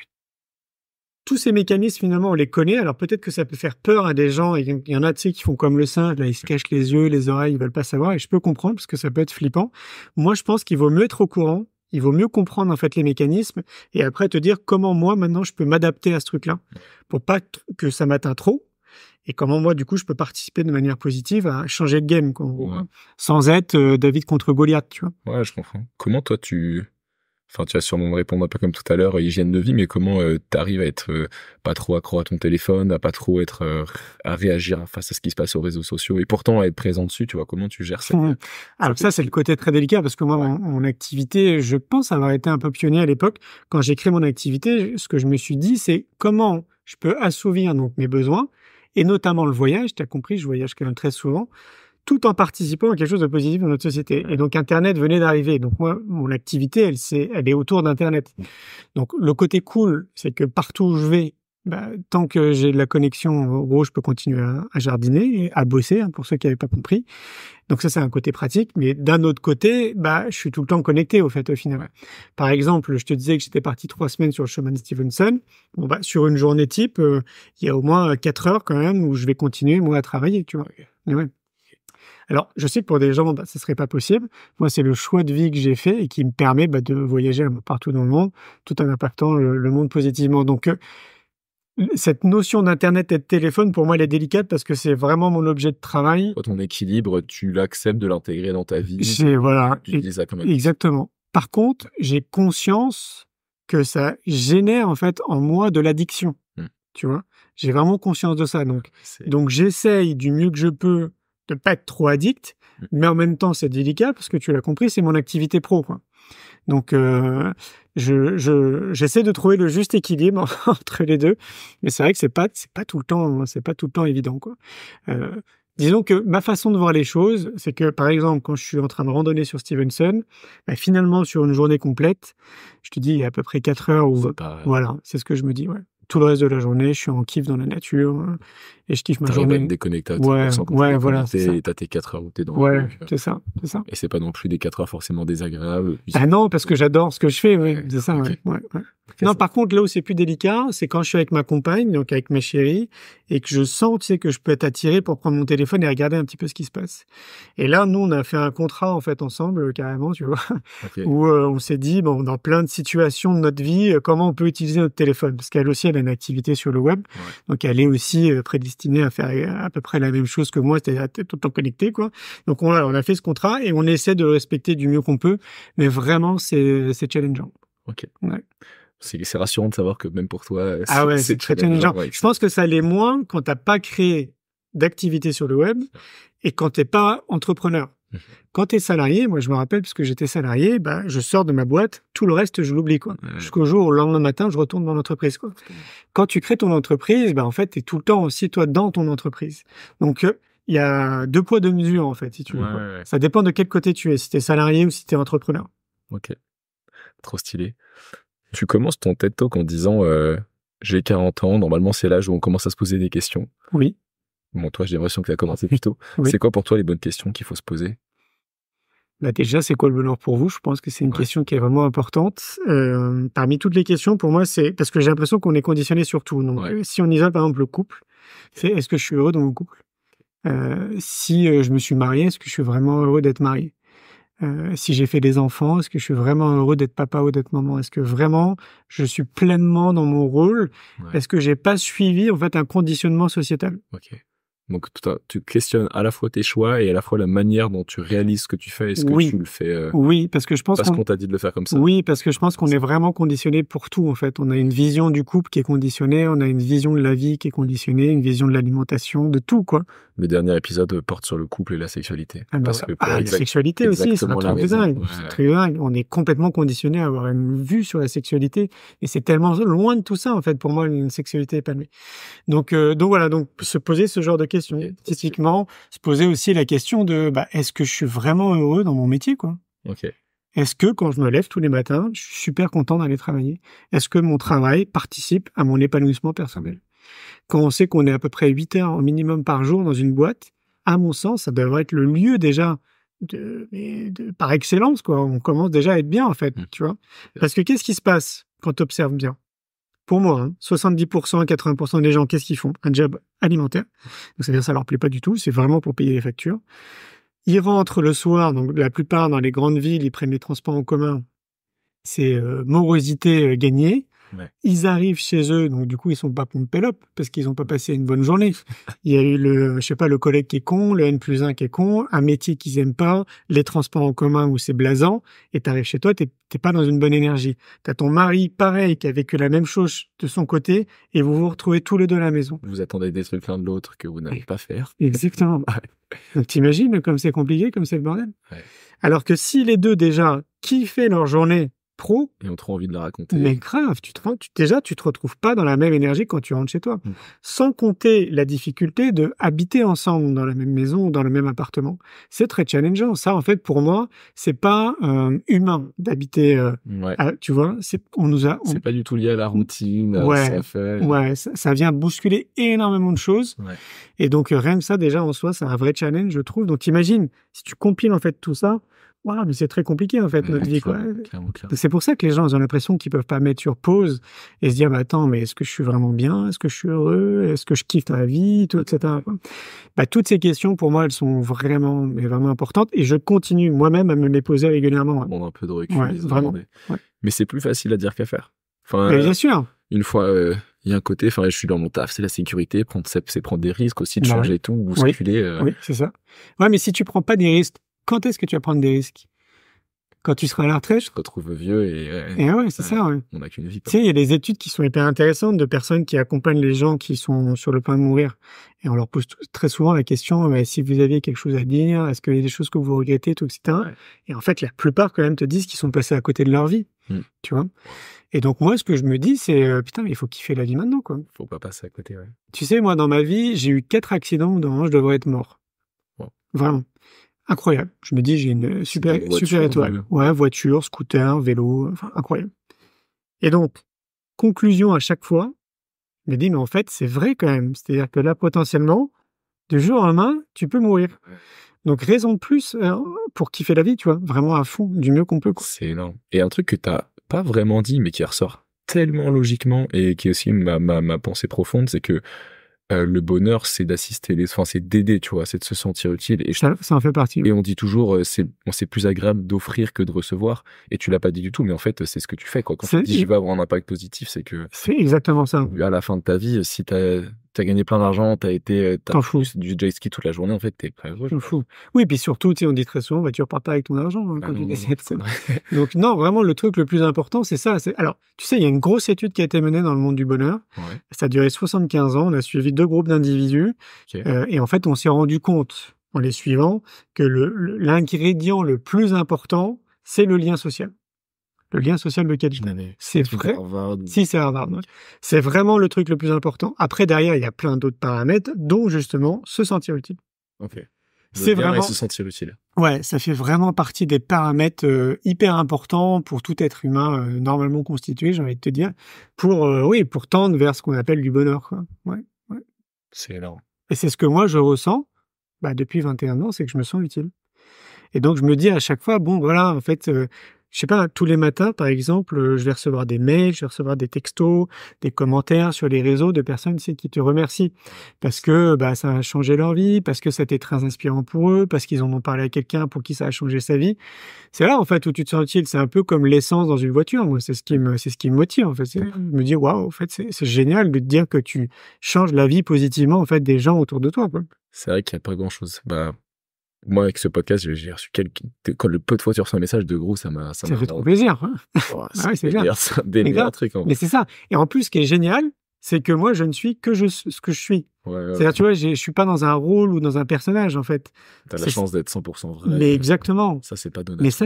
tous ces mécanismes, finalement, on les connaît. Alors peut-être que ça peut faire peur à des gens. Il y en a, tu sais, qui font comme le singe. Là, ils se cachent les yeux, les oreilles, ils veulent pas savoir. Et je peux comprendre parce que ça peut être flippant. Moi, je pense qu'il vaut mieux être au courant. Il vaut mieux comprendre en fait les mécanismes et après te dire comment moi maintenant je peux m'adapter à ce truc-là pour pas que ça m'atteint trop et comment moi du coup je peux participer de manière positive à changer le game quoi, sans être David contre Goliath, tu vois. Ouais, je comprends. Comment toi Enfin, tu vas sûrement me répondre un peu comme tout à l'heure, hygiène de vie, mais comment t'arrives à être pas trop accro à ton téléphone, à pas trop être à réagir face à ce qui se passe sur les réseaux sociaux, et pourtant à être présent dessus, tu vois, comment tu gères ça? Alors ça, c'est le côté très délicat, parce que moi, mon activité, je pense avoir été un peu pionnier à l'époque. Quand j'ai créé mon activité, ce que je me suis dit, c'est comment je peux assouvir donc mes besoins, et notamment le voyage. Tu as compris, je voyage quand même très souvent, tout en participant à quelque chose de positif dans notre société. Et donc, Internet venait d'arriver. Donc, moi, mon activité, elle est autour d'Internet. Donc, le côté cool, c'est que partout où je vais, bah, tant que j'ai de la connexion, en gros, je peux continuer à jardiner et à bosser, hein, pour ceux qui n'avaient pas compris. Donc, ça, c'est un côté pratique. Mais d'un autre côté, bah, je suis tout le temps connecté, au fait, au final. Par exemple, je te disais que j'étais parti 3 semaines sur le chemin de Stevenson. Bon, bah, sur une journée type, il y a au moins 4 heures quand même où je vais continuer, moi, à travailler, tu vois. Mais ouais. Alors, je sais que pour des gens, bah, ce serait pas possible. Moi, c'est le choix de vie que j'ai fait et qui me permet bah, de voyager partout dans le monde, tout en impactant le monde positivement. Donc, cette notion d'Internet et de téléphone, pour moi, elle est délicate parce que c'est vraiment mon objet de travail. Ton équilibre, tu l'acceptes de l'intégrer dans ta vie. Voilà, tu utilises ça comme un exactement. Par contre, j'ai conscience que ça génère en fait en moi de l'addiction. Tu vois, j'ai vraiment conscience de ça. Donc, j'essaye du mieux que je peux de pas être trop addict, mais en même temps, c'est délicat parce que tu l'as compris, c'est mon activité pro, quoi. Donc, j'essaie de trouver le juste équilibre entre les deux, mais c'est vrai que c'est pas tout le temps évident, quoi. Disons que ma façon de voir les choses, c'est que, par exemple, quand je suis en train de randonner sur Stevenson, bah, finalement, sur une journée complète, je te dis, il y a à peu près 4 heures où, voilà, c'est ce que je me dis, ouais. Tout le reste de la journée, je suis en kiff dans la nature et je kiffe ma journée. T'arrives à te déconnecter à 100%. Ouais, voilà. Et t'as tes 4 heures où t'es dans le truc. C'est ça. Et c'est pas non plus des 4 heures forcément désagréables. Ah non, parce que j'adore ce que je fais, ouais. C'est ça, okay. Ouais. Non, par contre, là où c'est plus délicat, c'est quand je suis avec ma compagne, donc avec ma chérie, et que je sens, tu sais, que je peux être attiré pour prendre mon téléphone et regarder un petit peu ce qui se passe. Et là, nous, on a fait un contrat, en fait, ensemble, carrément, tu vois, où on s'est dit, bon, dans plein de situations de notre vie, comment on peut utiliser notre téléphone. Parce qu'elle aussi, elle a une activité sur le web. Donc, elle est aussi prédestinée à faire à peu près la même chose que moi, c'est-à-dire être tout le temps connecté, quoi. Donc, on a fait ce contrat et on essaie de le respecter du mieux qu'on peut. Mais vraiment, c'est challengeant. Ok. Ouais. C'est rassurant de savoir que même pour toi, c'est très challengeant. Je pense que ça l'est moins quand t'as pas créé d'activité sur le web et quand t'es pas entrepreneur. Quand t'es salarié, moi je me rappelle parce que j'étais salarié, bah je sors de ma boîte, tout le reste je l'oublie quoi. Jusqu'au jour où le lendemain matin je retourne dans l'entreprise quoi. Quand tu crées ton entreprise, bah en fait t'es tout le temps aussi toi dans ton entreprise. Donc il y a 2 poids 2 mesures en fait si tu veux. Ça dépend de quel côté tu es, si t'es salarié ou si t'es entrepreneur. Ok, trop stylé. Tu commences ton TED Talk en disant j'ai 40 ans, normalement c'est l'âge où on commence à se poser des questions. Oui. Bon, toi, j'ai l'impression que tu as commencé plus tôt. Oui. C'est quoi pour toi les bonnes questions qu'il faut se poser? Bah déjà, c'est quoi le bonheur pour vous? Je pense que c'est une question qui est vraiment importante. Parmi toutes les questions, pour moi, c'est parce que j'ai l'impression qu'on est conditionné sur tout. Donc, si on isole par exemple le couple, c'est est-ce que je suis heureux dans mon couple? Si je me suis marié, est-ce que je suis vraiment heureux d'être marié? Si j'ai fait des enfants, est-ce que je suis vraiment heureux d'être papa ou d'être maman? Est-ce que vraiment je suis pleinement dans mon rôle? Est-ce que j'ai pas suivi en fait un conditionnement sociétal? Donc tu questionnes à la fois tes choix et à la fois la manière dont tu réalises ce que tu fais. Est-ce que tu le fais Oui, parce que je pense qu'on t'a dit de le faire comme ça. Oui, parce que je pense qu'on est vraiment conditionné pour tout en fait. On a une vision du couple qui est conditionnée, on a une vision de la vie qui est conditionnée, une vision de l'alimentation, de tout quoi. Le dernier épisode porte sur le couple et la sexualité. La sexualité aussi, c'est un truc de dingue. C'est très dingue. On est complètement conditionné à avoir une vue sur la sexualité et c'est tellement loin de tout ça en fait pour moi une sexualité épanouie. Donc voilà, donc se poser ce genre de questions. Typiquement, se poser aussi la question de est-ce que je suis vraiment heureux dans mon métier quoi. Est-ce que quand je me lève tous les matins, je suis super content d'aller travailler? Est-ce que mon travail participe à mon épanouissement personnel? Quand on sait qu'on est à peu près 8 heures au minimum par jour dans une boîte, à mon sens, ça devrait être le lieu déjà par excellence, quoi. On commence déjà à être bien, en fait, tu vois. Parce que qu'est-ce qui se passe quand tu observes bien? Pour moi, 70%, 80% des gens, qu'est-ce qu'ils font? Un job alimentaire. Donc, c'est-à-dire, ça leur plaît pas du tout. C'est vraiment pour payer les factures. Ils rentrent le soir, donc la plupart dans les grandes villes, ils prennent les transports en commun. c'est morosité gagnée. Ouais. Ils arrivent chez eux, donc du coup ils sont pas pompés-lop parce qu'ils ont pas passé une bonne journée. Il y a eu le collègue qui est con, le N+1 qui est con, un métier qu'ils aiment pas, les transports en commun où c'est blasant, et t'arrives chez toi, t'es pas dans une bonne énergie. T'as ton mari pareil qui a vécu la même chose de son côté, et vous vous retrouvez tous les deux à la maison. Vous attendez des trucs l'un de l'autre que vous n'allez pas faire. Exactement. Donc t'imagines comme c'est compliqué, comme c'est le bordel. Ouais. Alors que si les deux déjà kiffaient leur journée pro, et ont trop envie de la raconter. Mais grave, tu te retrouves pas dans la même énergie quand tu rentres chez toi. Sans compter la difficulté de habiter ensemble dans la même maison ou dans le même appartement. C'est très challengeant. Ça, en fait, pour moi, c'est pas humain d'habiter. Tu vois, c'est pas du tout lié à la routine. Ça vient bousculer énormément de choses. Ouais. Et donc rien que ça, déjà en soi, c'est un vrai challenge, je trouve. Donc t'imagines, si tu compiles en fait tout ça. Wow, mais c'est très compliqué en fait notre vie quoi. Clairement. C'est pour ça que les gens ils ont l'impression qu'ils peuvent pas mettre sur pause et se dire bah attends mais est-ce que je suis vraiment bien, est-ce que je suis heureux, est-ce que je kiffe ma vie, tout etc. Bah toutes ces questions pour moi elles sont vraiment importantes et je continue moi-même à me les poser régulièrement. Bon un peu de recul. Vraiment. Ouais. Mais c'est plus facile à dire qu'à faire. Enfin. Mais bien sûr. Une fois, il y a un côté, enfin, je suis dans mon taf, c'est la sécurité, c'est prendre des risques aussi, de changer tout, bousculer. Oui, c'est ça. Ouais, mais si tu prends pas des risques, quand est-ce que tu vas prendre des risques? Quand tu seras à la retraite? Je te retrouve vieux et ouais, c'est ça, ouais. On n'a qu'une vie. Tu sais, il y a des études qui sont hyper intéressantes de personnes qui accompagnent les gens qui sont sur le point de mourir. Et on leur pose très souvent la question, si vous aviez quelque chose à dire, est-ce qu'il y a des choses que vous regrettez, tout, etc. Ouais. Et en fait, la plupart, quand même, te disent qu'ils sont passés à côté de leur vie. Tu vois? Et donc, moi, ce que je me dis, c'est, putain, mais il faut kiffer la vie maintenant, quoi. Faut pas passer à côté, ouais. Tu sais, moi, dans ma vie, j'ai eu 4 accidents dont je devrais être mort. Wow. Vraiment. Incroyable. Je me dis, j'ai une super étoile. Ouais, voiture, scooter, vélo, enfin, incroyable. Et donc, conclusion à chaque fois, je me dis, mais en fait, c'est vrai quand même. C'est-à-dire que là, potentiellement, du jour au lendemain, tu peux mourir. Ouais. Donc, raison de plus pour kiffer la vie, tu vois, vraiment à fond, du mieux qu'on peut, quoi. C'est énorme. Et un truc que t'as pas vraiment dit, mais qui ressort tellement logiquement et qui est aussi ma pensée profonde, c'est que le bonheur, c'est d'assister c'est d'aider, tu vois, c'est de se sentir utile. Et ça en fait partie. Et on dit toujours, c'est plus agréable d'offrir que de recevoir. Et tu l'as pas dit du tout, mais en fait, c'est ce que tu fais, quoi. Quand tu dis, je vais avoir un impact positif, c'est que. C'est exactement ça. À la fin de ta vie, si t'as gagné plein d'argent, t'as fait du jet ski toute la journée, en fait, t'es pas heureux. T'en fous. Oui, puis surtout, tu sais, on dit très souvent, tu repars pas avec ton argent, hein, quand tu décèdes. Donc, non, vraiment, le truc le plus important, c'est ça. Alors, tu sais, il y a une grosse étude qui a été menée dans le monde du bonheur. Ouais. Ça a duré 75 ans. On a suivi 2 groupes d'individus. Okay. Et en fait, on s'est rendu compte, en les suivant, que l'ingrédient le plus important, c'est le lien social. Le lien social de qualité. C'est vrai. Si, c'est Harvard. Ouais. C'est vraiment le truc le plus important. Après, derrière, il y a plein d'autres paramètres, dont justement se sentir utile. Ok. C'est vraiment. Se sentir utile. Ouais, ça fait vraiment partie des paramètres hyper importants pour tout être humain normalement constitué, j'ai envie de te dire, pour tendre vers ce qu'on appelle du bonheur. Quoi. Ouais. C'est énorme. Et c'est ce que moi je ressens depuis 21 ans, c'est que je me sens utile. Et donc je me dis à chaque fois, bon voilà, en fait. Je sais pas, tous les matins, par exemple, je vais recevoir des mails, je vais recevoir des textos, des commentaires sur les réseaux de personnes qui te remercient parce que ça a changé leur vie, parce que ça a été très inspirant pour eux, parce qu'ils en ont parlé à quelqu'un pour qui ça a changé sa vie. C'est là en fait où tu te sens utile. C'est un peu comme l'essence dans une voiture. Moi, c'est ce qui me motive en fait. Je me dis waouh, en fait, c'est génial de te dire que tu changes la vie positivement en fait des gens autour de toi. Quoi. C'est vrai qu'il y a pas grand chose. Moi, avec ce podcast, j'ai reçu quand le peu de fois tu reçois un message de gros, ça fait trop plaisir. Hein. C'est bien. C'est un délire truc. Mais c'est ça. Et en plus, ce qui est génial, c'est que moi, je ne suis que ce que je suis. C'est-à-dire, tu vois, je suis pas dans un rôle ou dans un personnage, en fait. T'as la chance d'être 100% vrai. Mais exactement. Ça, c'est pas donné. Mais ça,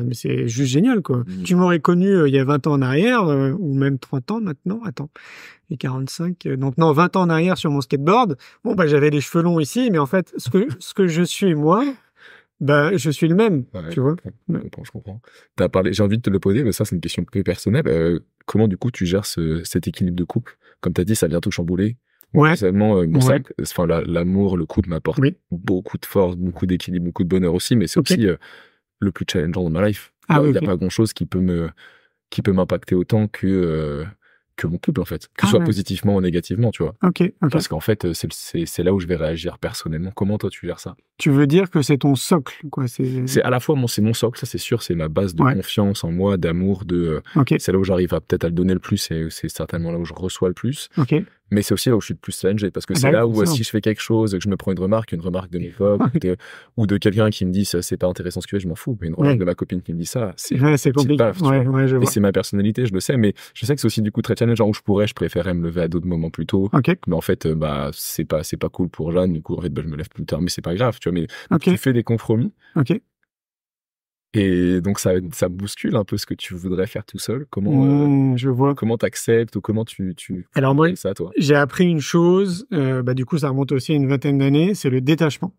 mais c'est juste génial, quoi. Tu m'aurais connu il y a 20 ans en arrière, ou même 30 ans maintenant. Attends. Et 45. Donc, non, 20 ans en arrière sur mon skateboard. Bon, j'avais les cheveux longs ici, mais en fait, ce que je suis, moi, je suis le même, tu vois. Je comprends. T'as parlé, j'ai envie de te le poser, mais ça, c'est une question plus personnelle. Comment, du coup, tu gères cet équilibre de couple? Comme t'as dit, ça vient tout chambouler. Ouais. L'amour, le couple m'apporte beaucoup de force, beaucoup d'équilibre, beaucoup de bonheur aussi, mais c'est aussi le plus challengeant de ma life. Il n'y a pas grand chose qui peut m'impacter autant que que mon couple, en fait. Que ce soit positivement ou négativement, tu vois. Ok. Parce qu'en fait, c'est là où je vais réagir personnellement. Comment toi, tu gères ça? Tu veux dire que c'est ton socle, quoi. C'est à la fois c'est mon socle, ça c'est sûr, c'est ma base de confiance en moi, d'amour, c'est là où j'arrive peut-être à le donner le plus et c'est certainement là où je reçois le plus. Mais c'est aussi là où je suis le plus challengé parce que c'est là où si je fais quelque chose, que je me prends une remarque de mes potes ou de quelqu'un qui me dit c'est pas intéressant ce que tu fais, je m'en fous. Mais une remarque de ma copine qui me dit ça, c'est compliqué. Paf, et c'est ma personnalité, je le sais, mais je sais que c'est aussi du coup très challengeant où je préférerais me lever à d'autres moments plus tôt. Mais en fait, c'est pas cool pour Jeanne, du coup, en fait, je me lève plus tard, mais c'est pas grave, tu vois, mais tu fais des compromis. Et donc, ça bouscule un peu ce que tu voudrais faire tout seul. Comment, je vois. Comment t'acceptes ou comment tu Alors, moi, ça, toi? J'ai appris une chose, du coup, ça remonte aussi à une vingtaine d'années, c'est le détachement.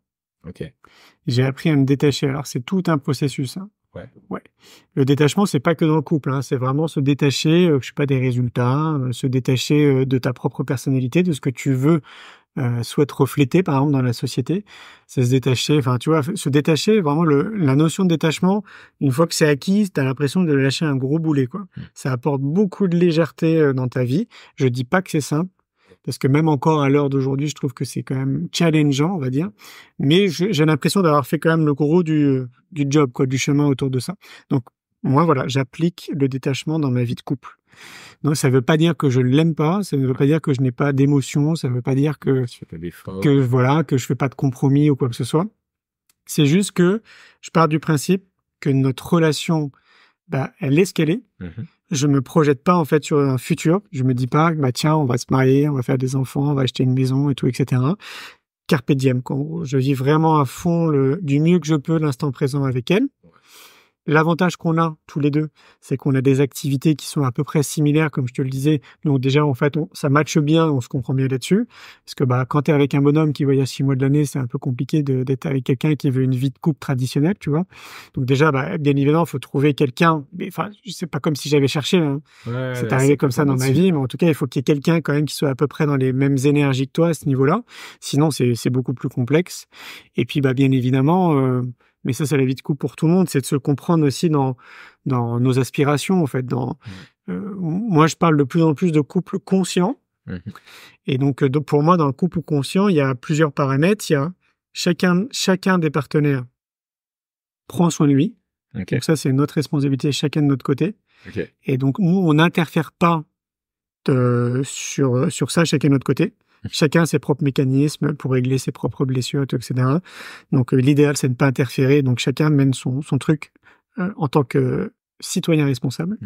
J'ai appris à me détacher. Alors, c'est tout un processus, hein. Ouais. Le détachement, c'est pas que dans le couple, hein. C'est vraiment se détacher, je sais pas, des résultats, se détacher de ta propre personnalité, de ce que tu veux souhaite refléter, par exemple, dans la société. C'est se détacher, enfin, tu vois, se détacher, vraiment, la notion de détachement, une fois que c'est acquis, t'as l'impression de lâcher un gros boulet, quoi. Ça apporte beaucoup de légèreté dans ta vie. Je dis pas que c'est simple, parce que même encore à l'heure d'aujourd'hui, je trouve que c'est quand même challengeant, on va dire. Mais j'ai l'impression d'avoir fait quand même le gros du job, quoi, du chemin autour de ça. Donc, moi, voilà, j'applique le détachement dans ma vie de couple. Donc, ça veut pas dire que je ne l'aime pas, ça ne veut pas dire que je n'ai pas d'émotion, ça veut pas dire que je fais pas de compromis ou quoi que ce soit. C'est juste que je pars du principe que notre relation, elle est ce qu'elle est. Je me projette pas, en fait, sur un futur. Je me dis pas, tiens, on va se marier, on va faire des enfants, on va acheter une maison et tout, etc. Carpe diem, quoi. Je vis vraiment à fond du mieux que je peux l'instant présent avec elle. L'avantage qu'on a tous les deux, c'est qu'on a des activités qui sont à peu près similaires, comme je te le disais. Donc déjà, en fait, ça matche bien, on se comprend bien là-dessus. Parce que quand t'es avec un bonhomme qui voyage 6 mois de l'année, c'est un peu compliqué d'être avec quelqu'un qui veut une vie de couple traditionnelle, tu vois. Donc déjà, bien évidemment, il faut trouver quelqu'un. Enfin, c'est pas comme si j'avais cherché, hein. C'est arrivé comme ça dans ma vie, mais en tout cas, il faut qu'il y ait quelqu'un quand même qui soit à peu près dans les mêmes énergies que toi à ce niveau-là. Sinon, c'est beaucoup plus complexe. Et puis, bien évidemment. Mais ça, c'est la vie de couple pour tout le monde, c'est de se comprendre aussi dans nos aspirations, en fait. Moi, je parle de plus en plus de couple conscient. Et donc, pour moi, dans le couple conscient, il y a plusieurs paramètres. Il y a chacun des partenaires prend soin de lui. Donc ça, c'est notre responsabilité, chacun de notre côté. Et donc, nous, on n'interfère pas sur ça, chacun de notre côté. Chacun a ses propres mécanismes pour régler ses propres blessures, etc. Donc, l'idéal, c'est de ne pas interférer. Donc, chacun mène son truc en tant que citoyen responsable.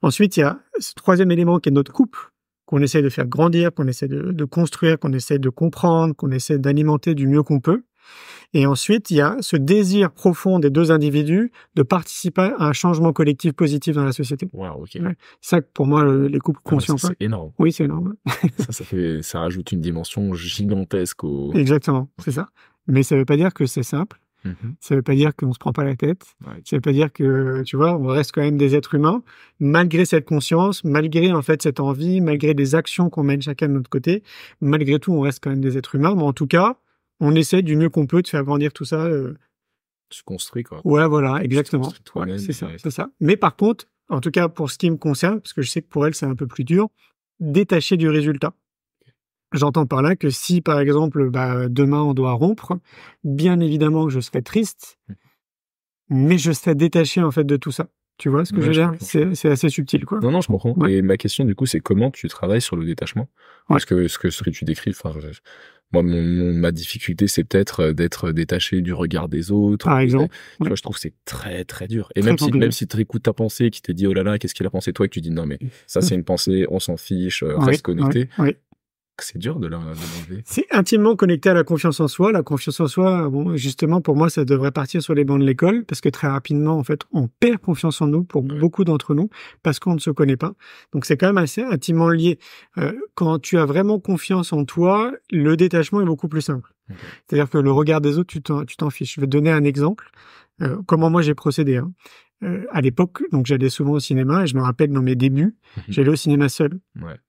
Ensuite, il y a ce troisième élément qui est notre couple, qu'on essaie de faire grandir, qu'on essaie de construire, qu'on essaie de comprendre, qu'on essaie d'alimenter du mieux qu'on peut. Et ensuite, il y a ce désir profond des deux individus de participer à un changement collectif positif dans la société. Ça, pour moi, les couples conscients. C'est énorme. Oui, c'est énorme. ça rajoute une dimension gigantesque Exactement, c'est ça. Mais ça veut pas dire que c'est simple. Ça veut pas dire qu'on se prend pas la tête. Ça veut pas dire que, tu vois, on reste quand même des êtres humains, malgré cette conscience, malgré, en fait, cette envie, malgré les actions qu'on mène chacun de notre côté. Malgré tout, on reste quand même des êtres humains. Mais en tout cas, on essaie du mieux qu'on peut de faire grandir tout ça. Se construit, quoi. Ouais, voilà, exactement. C'est ça. Mais par contre, en tout cas, pour ce qui me concerne, parce que je sais que pour elle, c'est un peu plus dur, détacher du résultat. J'entends par là que si, par exemple, demain, on doit rompre, bien évidemment que je serais triste, mais je serais détaché, en fait, de tout ça. Tu vois ce que je veux dire? C'est assez subtil, quoi. Non, je comprends. Et ma question, du coup, c'est comment tu travailles sur le détachement? Parce que ce que tu décris, moi, ma difficulté, c'est peut-être d'être détaché du regard des autres. Par exemple. Tu vois, je trouve que c'est très, très dur. Et même si tu écoutes ta pensée, qui te dit, oh là là, qu'est-ce qu'il a pensé toi, et que tu dis, non, mais ça, c'est une pensée, on s'en fiche, reste connecté. C'est dur de l'enlever. C'est intimement connecté à la confiance en soi. La confiance en soi, justement, pour moi, ça devrait partir sur les bancs de l'école, parce que très rapidement, en fait, on perd confiance en nous, pour beaucoup d'entre nous, parce qu'on ne se connaît pas. Donc, c'est quand même assez intimement lié. Quand tu as vraiment confiance en toi, le détachement est beaucoup plus simple. C'est-à-dire que le regard des autres, tu t'en fiches. Je vais te donner un exemple. Comment moi j'ai procédé, hein. À l'époque, donc j'allais souvent au cinéma et je me rappelle dans mes débuts, j'allais au cinéma seul.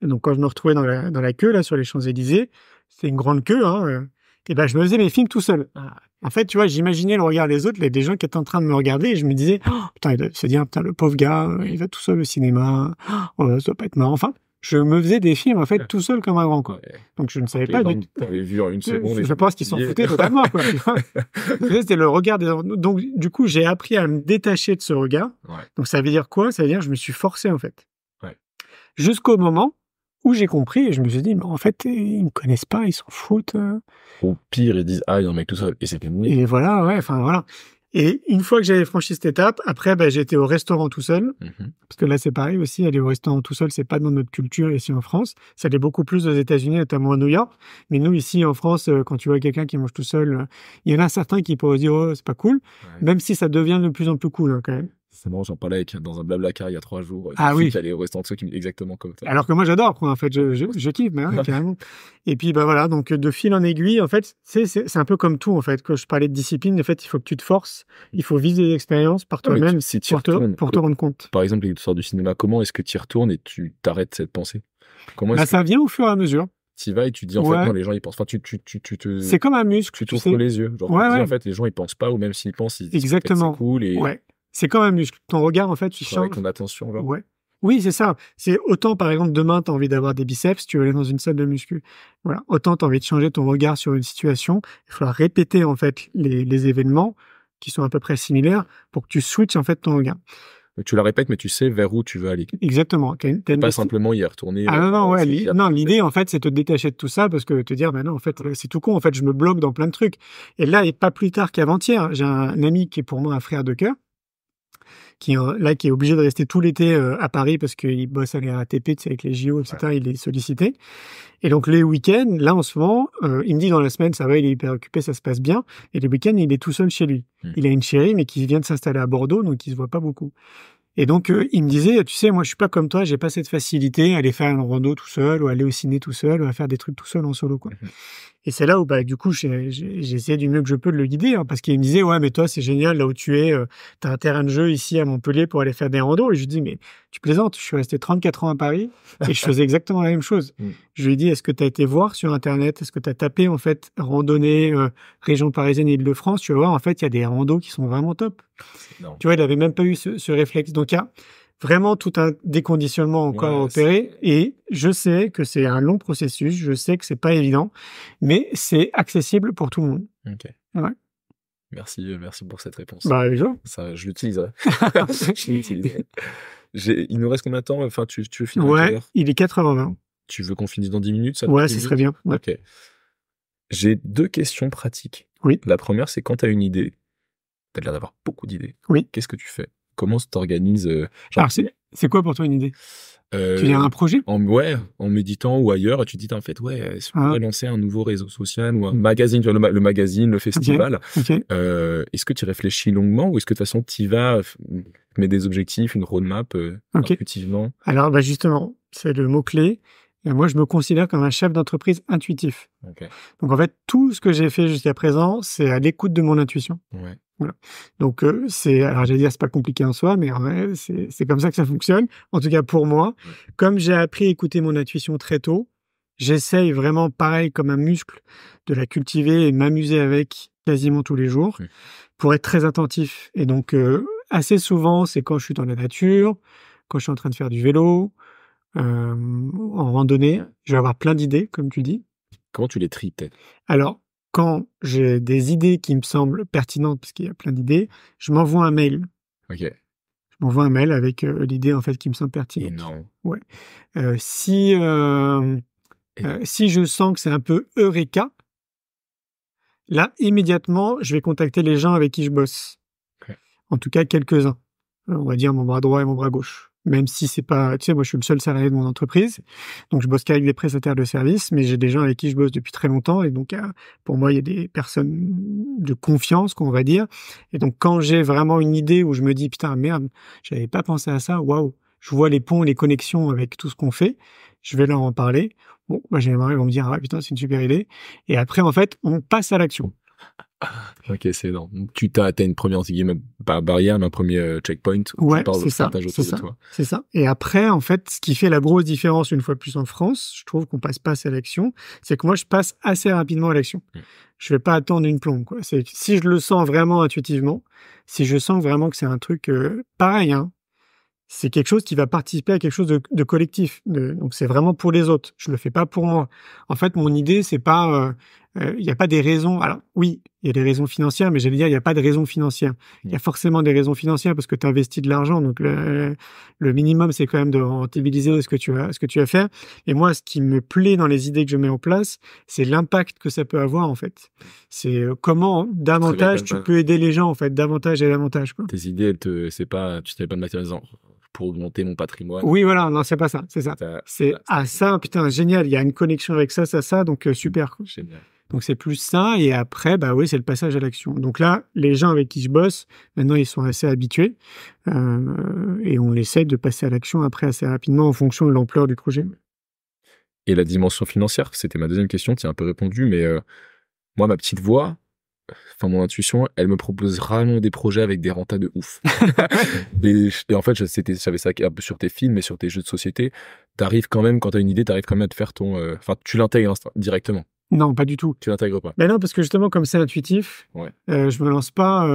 Et donc quand je me retrouvais dans la queue là sur les Champs-Élysées, c'était une grande queue, hein, et je me faisais mes films tout seul. En fait, tu vois, j'imaginais le regard des autres, des gens qui étaient en train de me regarder et je me disais, putain, il doit se dire, putain, le pauvre gars, il va tout seul au cinéma, ça doit pas être marrant. Enfin, je me faisais des films, en fait, tout seul comme un grand, quoi. Ouais. Donc, je ne savais Les pas gens du tout. t'avaient vu en une seconde. Je pense qu'ils s'en foutaient totalement, quoi. C'était le regard des... Donc, du coup, j'ai appris à me détacher de ce regard. Ouais. Donc, ça veut dire quoi? Ça veut dire que je me suis forcé, en fait. Ouais. Jusqu'au moment où j'ai compris et je me suis dit, mais en fait, ils me connaissent pas, ils s'en foutent. Au pire, ils disent, ah, il y a un mec tout seul. Et c'est fini. Et voilà, ouais, enfin, voilà. Et une fois que j'avais franchi cette étape, après, j'ai été au restaurant tout seul. Parce que là, c'est pareil aussi, aller au restaurant tout seul, c'est pas dans notre culture ici en France. Ça l'est beaucoup plus aux États-Unis, notamment à New York. Mais nous, ici en France, quand tu vois quelqu'un qui mange tout seul, il y en a certains qui pourraient se dire, oh, c'est pas cool. Ouais. Même si ça devient de plus en plus cool, hein, quand même. C'est marrant, j'en parlais dans un Blablacar il y a 3 jours. Ah oui. Qui allait au restaurant de ceux qui exactement comme ça. Alors que moi, j'adore, quoi, en fait. Je kiffe, mais ouais, carrément. Et puis, voilà. Donc, de fil en aiguille, en fait, c'est un peu comme tout, en fait. Quand je parlais de discipline, en fait, il faut que tu te forces. Il faut viser des expériences par toi-même pour te rendre compte. Par exemple, l'histoire du cinéma, comment est-ce que tu y retournes et tu t'arrêtes cette pensée? Ça vient au fur et à mesure. Tu y vas et tu dis, en fait, non, les gens, ils pensent. Enfin, tu te... C'est comme un muscle. Tu t'ouvres les yeux. Genre, tu dis, en fait, les gens, ils pensent pas, ou même s'ils pensent, ils disent, exactement. C'est cool. Et... Ouais. C'est comme un muscle. Ton regard, en fait, tu changes. Avec ton attention, genre. Ouais. Oui, c'est ça. C'est autant, par exemple, demain, tu as envie d'avoir des biceps, tu veux aller dans une salle de muscu. Voilà. Autant tu as envie de changer ton regard sur une situation. Il faudra répéter, en fait, les événements qui sont à peu près similaires pour que tu switches, en fait, ton regard. Tu la répètes, mais tu sais vers où tu veux aller. Exactement. Pas simplement y retourner. Ah non, ouais. L'idée, en fait, c'est te détacher de tout ça parce que te dire, non, en fait, c'est tout con. En fait, je me bloque dans plein de trucs. Et là, et pas plus tard qu'avant-hier, j'ai un ami qui est pour moi un frère de cœur, qui est obligé de rester tout l'été à Paris parce qu'il bosse à la RATP, avec les JO, etc. Ouais. Il est sollicité. Et donc, les week-ends, là, en ce moment, il me dit dans la semaine, ça va, il est hyper occupé, ça se passe bien. Et les week-ends, il est tout seul chez lui. Il a une chérie, mais qui vient de s'installer à Bordeaux, donc il se voit pas beaucoup. Et donc, il me disait, tu sais, moi, je suis pas comme toi, j'ai pas cette facilité à aller faire une rando tout seul, ou aller au ciné tout seul, ou à faire des trucs tout seul en solo, quoi. Et c'est là où, du coup, j'ai essayé du mieux que je peux de le guider, hein, parce qu'il me disait, ouais, mais toi, c'est génial, là où tu es, t'as un terrain de jeu ici à Montpellier pour aller faire des randos. Et je lui dis, mais tu plaisantes, je suis resté 34 ans à Paris, et je faisais exactement la même chose. Je lui ai dit, est-ce que tu as été voir sur Internet, est-ce que tu as tapé, en fait, randonnée, région parisienne et Île-de-France, tu vas voir, en fait, il y a des randos qui sont vraiment top. Non. Tu vois, il avait même pas eu ce réflexe. Donc, il y a vraiment tout un déconditionnement encore à opérer. Et je sais que c'est un long processus. Je sais que c'est pas évident, mais c'est accessible pour tout le monde. Ok. Ouais. Merci pour cette réponse. Ça, je l'utiliserai. Il nous reste combien de temps? Enfin, tu veux finir? Ouais, il est 4h20. Tu veux qu'on finisse dans 10 minutes? Ça ouais, ce serait bien. Ouais. Ok. J'ai 2 questions pratiques. Oui. La première, c'est quand tu as une idée, tu as l'air d'avoir beaucoup d'idées. Oui. Qu'est-ce que tu fais? Comment tu t'organises? Alors, c'est quoi pour toi une idée? Tu viens un projet? En méditant ou ailleurs, et tu te dis, en fait, si on pourrait lancer un nouveau réseau social ou un magazine, le magazine, le festival. Okay. Est-ce que tu réfléchis longuement ou est-ce que de toute façon, tu y vas, mets des objectifs, une roadmap, intuitivement? Alors, justement, c'est le mot-clé. Moi, je me considère comme un chef d'entreprise intuitif. Okay. Donc, en fait, tout ce que j'ai fait jusqu'à présent, c'est à l'écoute de mon intuition. Ouais. Voilà. Donc, alors j'allais dire, c'est pas compliqué en soi, mais en vrai, c'est comme ça que ça fonctionne. En tout cas, pour moi, comme j'ai appris à écouter mon intuition très tôt, j'essaye vraiment, pareil, comme un muscle, de la cultiver et m'amuser avec quasiment tous les jours pour être très attentif. Et donc, assez souvent, c'est quand je suis dans la nature, quand je suis en train de faire du vélo, en randonnée, je vais avoir plein d'idées, comme tu dis. Comment tu les tries, peut-être? Alors, quand j'ai des idées qui me semblent pertinentes, parce qu'il y a plein d'idées, je m'envoie un mail. Ok. Je m'envoie un mail avec l'idée, en fait, qui me semble pertinente. Énorme. Ouais. Si je sens que c'est un peu eureka, là, immédiatement, je vais contacter les gens avec qui je bosse. Okay. En tout cas, quelques-uns. On va dire mon bras droit et mon bras gauche. Même si c'est pas, tu sais, moi, je suis le seul salarié de mon entreprise. Donc, je bosse qu'avec des prestataires de services, mais j'ai des gens avec qui je bosse depuis très longtemps. Et donc, pour moi, il y a des personnes de confiance, qu'on va dire. Et donc, quand j'ai vraiment une idée où je me dis, putain, merde, j'avais pas pensé à ça, waouh, je vois les ponts, les connexions avec tout ce qu'on fait, je vais leur en parler. Bon, j'aimerais, ils vont me dire, ah, putain, c'est une super idée. Et après, en fait, on passe à l'action. Ok, c'est énorme. Tu t'as une première, entre guillemets, pas barrière, mais un premier checkpoint. Ouais, c'est ça. C'est ça. Et après, en fait, ce qui fait la grosse différence, une fois de plus en France, je trouve qu'on passe pas assez à l'action, c'est que moi, je passe assez rapidement à l'action. Je vais pas attendre une plombe, quoi. C'est, si je le sens vraiment intuitivement, si je sens vraiment que c'est un truc, pareil, hein. c'est quelque chose qui va participer à quelque chose de collectif. Donc c'est vraiment pour les autres. Je le fais pas pour moi. En fait, mon idée, c'est pas, il y a pas des raisons. Alors oui, il y a des raisons financières, mais j'allais dire, il y a pas de raisons financières. Il y a forcément des raisons financières parce que tu investis de l'argent. Donc le minimum, c'est quand même de rentabiliser ce que tu vas faire. Et moi, ce qui me plaît dans les idées que je mets en place, c'est l'impact que ça peut avoir, en fait. C'est comment davantage tu peux aider les gens, en fait, davantage et davantage, quoi. Tes idées, tu t'avais pas de matérialisant pour augmenter mon patrimoine. Oui, voilà, non, c'est pas ça, c'est ça. Ça, putain, génial, il y a une connexion avec ça, donc super, quoi. Génial. Donc c'est plus ça, et après, bah oui, c'est le passage à l'action. Donc là, les gens avec qui je bosse, maintenant, ils sont assez habitués, et on essaie de passer à l'action après assez rapidement en fonction de l'ampleur du projet. Et la dimension financière, c'était ma deuxième question, tu as un peu répondu, mais moi, ma petite voix, enfin mon intuition, elle me propose rarement des projets avec des rentas de ouf. et en fait, j'avais ça un peu sur tes films et sur tes jeux de société. T'arrives quand même, quand t'as une idée, t'arrives quand même à te faire enfin, tu l'intègres directement. Non, pas du tout. Tu l'intègres pas. Ben non, parce que justement, comme c'est intuitif, je me lance pas.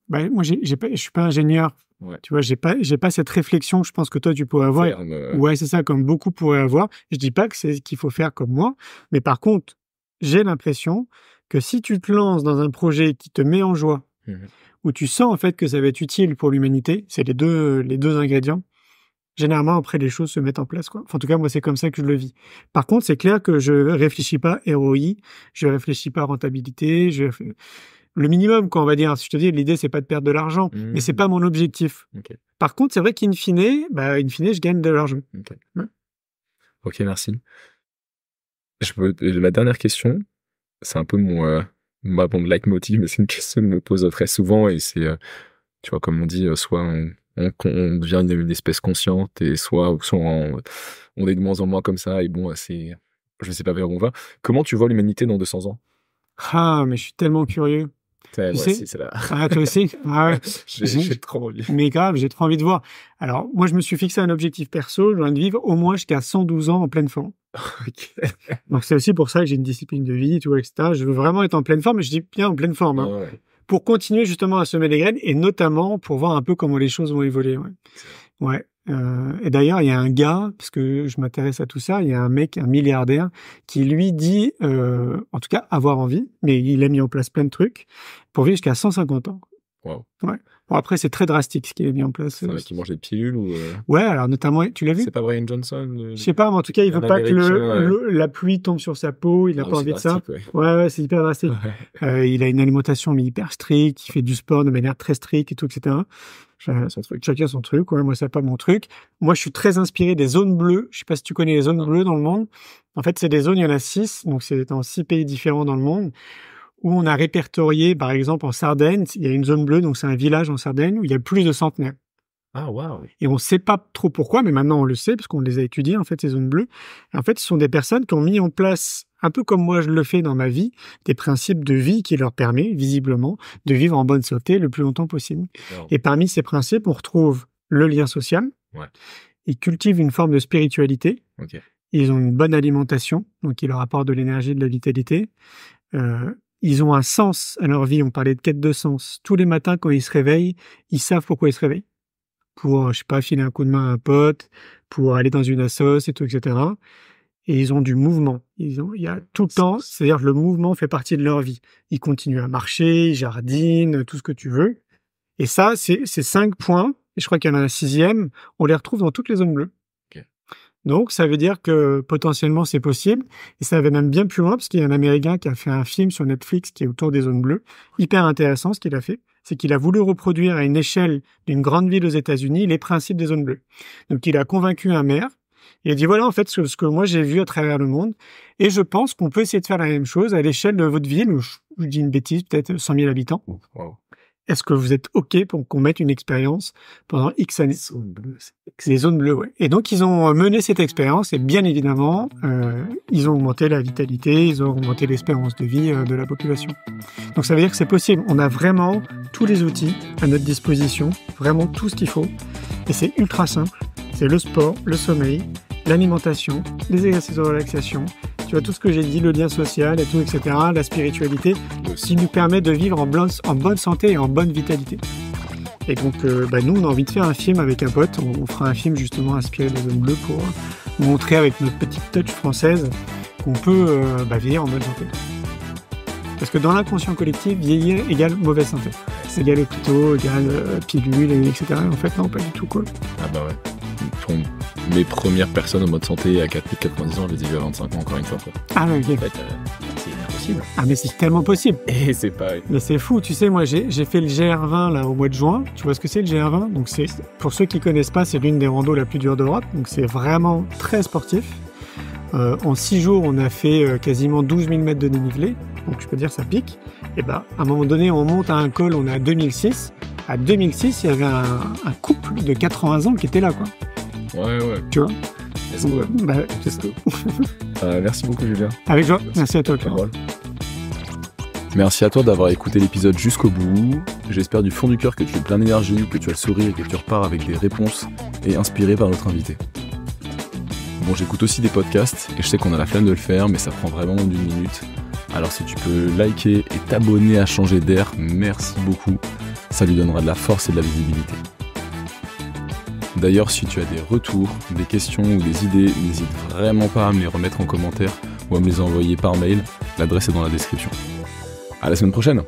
Moi, je suis pas ingénieur. Ouais. Tu vois, j'ai pas cette réflexion que je pense que toi tu pourrais avoir. Ouais, c'est ça, comme beaucoup pourraient avoir. Je dis pas que c'est ce qu'il faut faire comme moi, mais par contre, j'ai l'impression que si tu te lances dans un projet qui te met en joie, où tu sens en fait que ça va être utile pour l'humanité, c'est les deux ingrédients. Généralement, après, les choses se mettent en place, quoi. Enfin, en tout cas, moi, c'est comme ça que je le vis. Par contre, c'est clair que je réfléchis pas ROI, je réfléchis pas rentabilité, le minimum, quoi, on va dire. Si je te dis, l'idée, c'est pas de perdre de l'argent, mais c'est pas mon objectif. Okay. Par contre, c'est vrai qu'in fine, je gagne de l'argent. Okay. Ouais. Ok, merci. La dernière question, c'est un peu mon leitmotiv, mais c'est une question que je me pose très souvent, et c'est, tu vois, comme on dit, soit on devient une espèce consciente, et soit on est de moins en moins comme ça, et bon, je sais pas vers où on va. Comment tu vois l'humanité dans 200 ans? Ah, mais je suis tellement curieux. Tu sais c'est là. Ah, toi aussi? Ah ouais. J'ai trop envie. Mais grave, j'ai trop envie de voir. Alors, moi, je me suis fixé un objectif perso, je viens de vivre au moins jusqu'à 112 ans en pleine forme. Okay. Donc, c'est aussi pour ça que j'ai une discipline de vie, tu vois, etc. Je veux vraiment être en pleine forme, et je dis bien en pleine forme. Hein. Ouais. Pour continuer justement à semer des graines, et notamment pour voir un peu comment les choses vont évoluer. Ouais. Et d'ailleurs, il y a un gars, parce que je m'intéresse à tout ça, il y a un mec, un milliardaire, qui lui dit, en tout cas, avoir envie, mais il a mis en place plein de trucs, pour vivre jusqu'à 150 ans. Wow. Ouais. Bon, après, c'est très drastique ce qu'il a mis en place. C'est un mec qui mange des pilules ou Ouais, alors notamment, tu l'as vu? C'est pas Brian Johnson? Je sais pas, mais en tout cas, il veut pas que la pluie tombe sur sa peau, il a pas envie de ça. Ouais, c'est hyper drastique. Ouais. Il a une alimentation mais hyper stricte, il fait du sport de manière très stricte et tout, etc. Chacun son truc, ouais, moi c'est pas mon truc. Moi je suis très inspiré des zones bleues, je sais pas si tu connais les zones bleues dans le monde. En fait c'est des zones, il y en a 6, donc c'est dans 6 pays différents dans le monde, où on a répertorié, par exemple en Sardaigne, il y a une zone bleue, donc c'est un village en Sardaigne où il y a plus de centenaires. Ah, waouh. Et on sait pas trop pourquoi, mais maintenant on le sait, parce qu'on les a étudiées, en fait, ces zones bleues. Et en fait, ce sont des personnes qui ont mis en place, un peu comme moi je le fais dans ma vie, des principes de vie qui leur permet, visiblement, de vivre en bonne santé le plus longtemps possible. Wow. Et parmi ces principes, on retrouve le lien social. Ouais. Ils cultivent une forme de spiritualité. Okay. Ils ont une bonne alimentation, donc ils leur apportent de l'énergie, de la vitalité. Ils ont un sens à leur vie, on parlait de quête de sens. Tous les matins, quand ils se réveillent, ils savent pourquoi ils se réveillent. Pour, je sais pas, filer un coup de main à un pote, pour aller dans une assoce et tout, etc. Et ils ont du mouvement. Il y a tout le temps, c'est-à-dire que le mouvement fait partie de leur vie. Ils continuent à marcher, ils jardinent, tout ce que tu veux. Et ça, c'est 5 points, et je crois qu'il y en a un 6e, on les retrouve dans toutes les zones bleues. Okay. Donc, ça veut dire que potentiellement c'est possible, et ça va même bien plus loin, parce qu'il y a un Américain qui a fait un film sur Netflix qui est autour des zones bleues. Hyper intéressant ce qu'il a fait. C'est qu'il a voulu reproduire à une échelle d'une grande ville aux États-Unis les principes des zones bleues. Donc, il a convaincu un maire. Il a dit, voilà, en fait, ce que moi j'ai vu à travers le monde. Et je pense qu'on peut essayer de faire la même chose à l'échelle de votre ville, où je dis une bêtise, peut-être 100 000 habitants. Wow. Est-ce que vous êtes OK pour qu'on mette une expérience pendant X années? C'est les zones bleues, ouais. Et donc, ils ont mené cette expérience et bien évidemment, ils ont augmenté la vitalité, ils ont augmenté l'espérance de vie de la population. Donc, ça veut dire que c'est possible. On a vraiment tous les outils à notre disposition, vraiment tout ce qu'il faut. Et c'est ultra simple. C'est le sport, le sommeil, l'alimentation, les exercices de relaxation, tu vois, tout ce que j'ai dit, le lien social et tout, etc., la spiritualité, qui nous permet de vivre en bonne santé et en bonne vitalité. Et donc, nous, on a envie de faire un film avec un pote. On fera un film justement inspiré des zones bleues pour montrer avec notre petite touch française qu'on peut vieillir en bonne santé. Parce que dans l'inconscient collectif, vieillir égale mauvaise santé. C'est égal hôpitaux, égal pilules, etc. En fait, non, pas du tout, quoi. Ah bah ouais. Mes premières personnes en mode santé à 4,90 ans, je les ai vues à 25 ans, encore une fois, quoi. Ah ouais, ok. En fait, c'est impossible. Ah mais c'est tellement possible. Et c'est pas... Mais c'est fou, tu sais, moi j'ai fait le GR20 là au mois de juin. Tu vois ce que c'est le GR20? Donc c'est, pour ceux qui connaissent pas, c'est l'une des randos la plus dure d'Europe. Donc c'est vraiment très sportif. En 6 jours, on a fait quasiment 12 000 mètres de dénivelé. Donc je peux dire ça pique. Et à un moment donné, on monte à un col, on est à 2006. À 2006, il y avait un couple de 80 ans qui était là, quoi. Ouais. Tu vois? C'est cool. C'est ça. Merci beaucoup, Julien. Avec joie. Merci à toi, Claire. Merci à toi d'avoir écouté l'épisode jusqu'au bout. J'espère du fond du cœur que tu es plein d'énergie, que tu as le sourire et que tu repars avec des réponses et inspiré par notre invité. Bon, j'écoute aussi des podcasts et je sais qu'on a la flemme de le faire, mais ça prend vraiment d'une minute. Alors si tu peux liker et t'abonner à Changer d'air, merci beaucoup. Ça lui donnera de la force et de la visibilité. D'ailleurs, si tu as des retours, des questions ou des idées, n'hésite vraiment pas à me les remettre en commentaire ou à me les envoyer par mail. L'adresse est dans la description. À la semaine prochaine!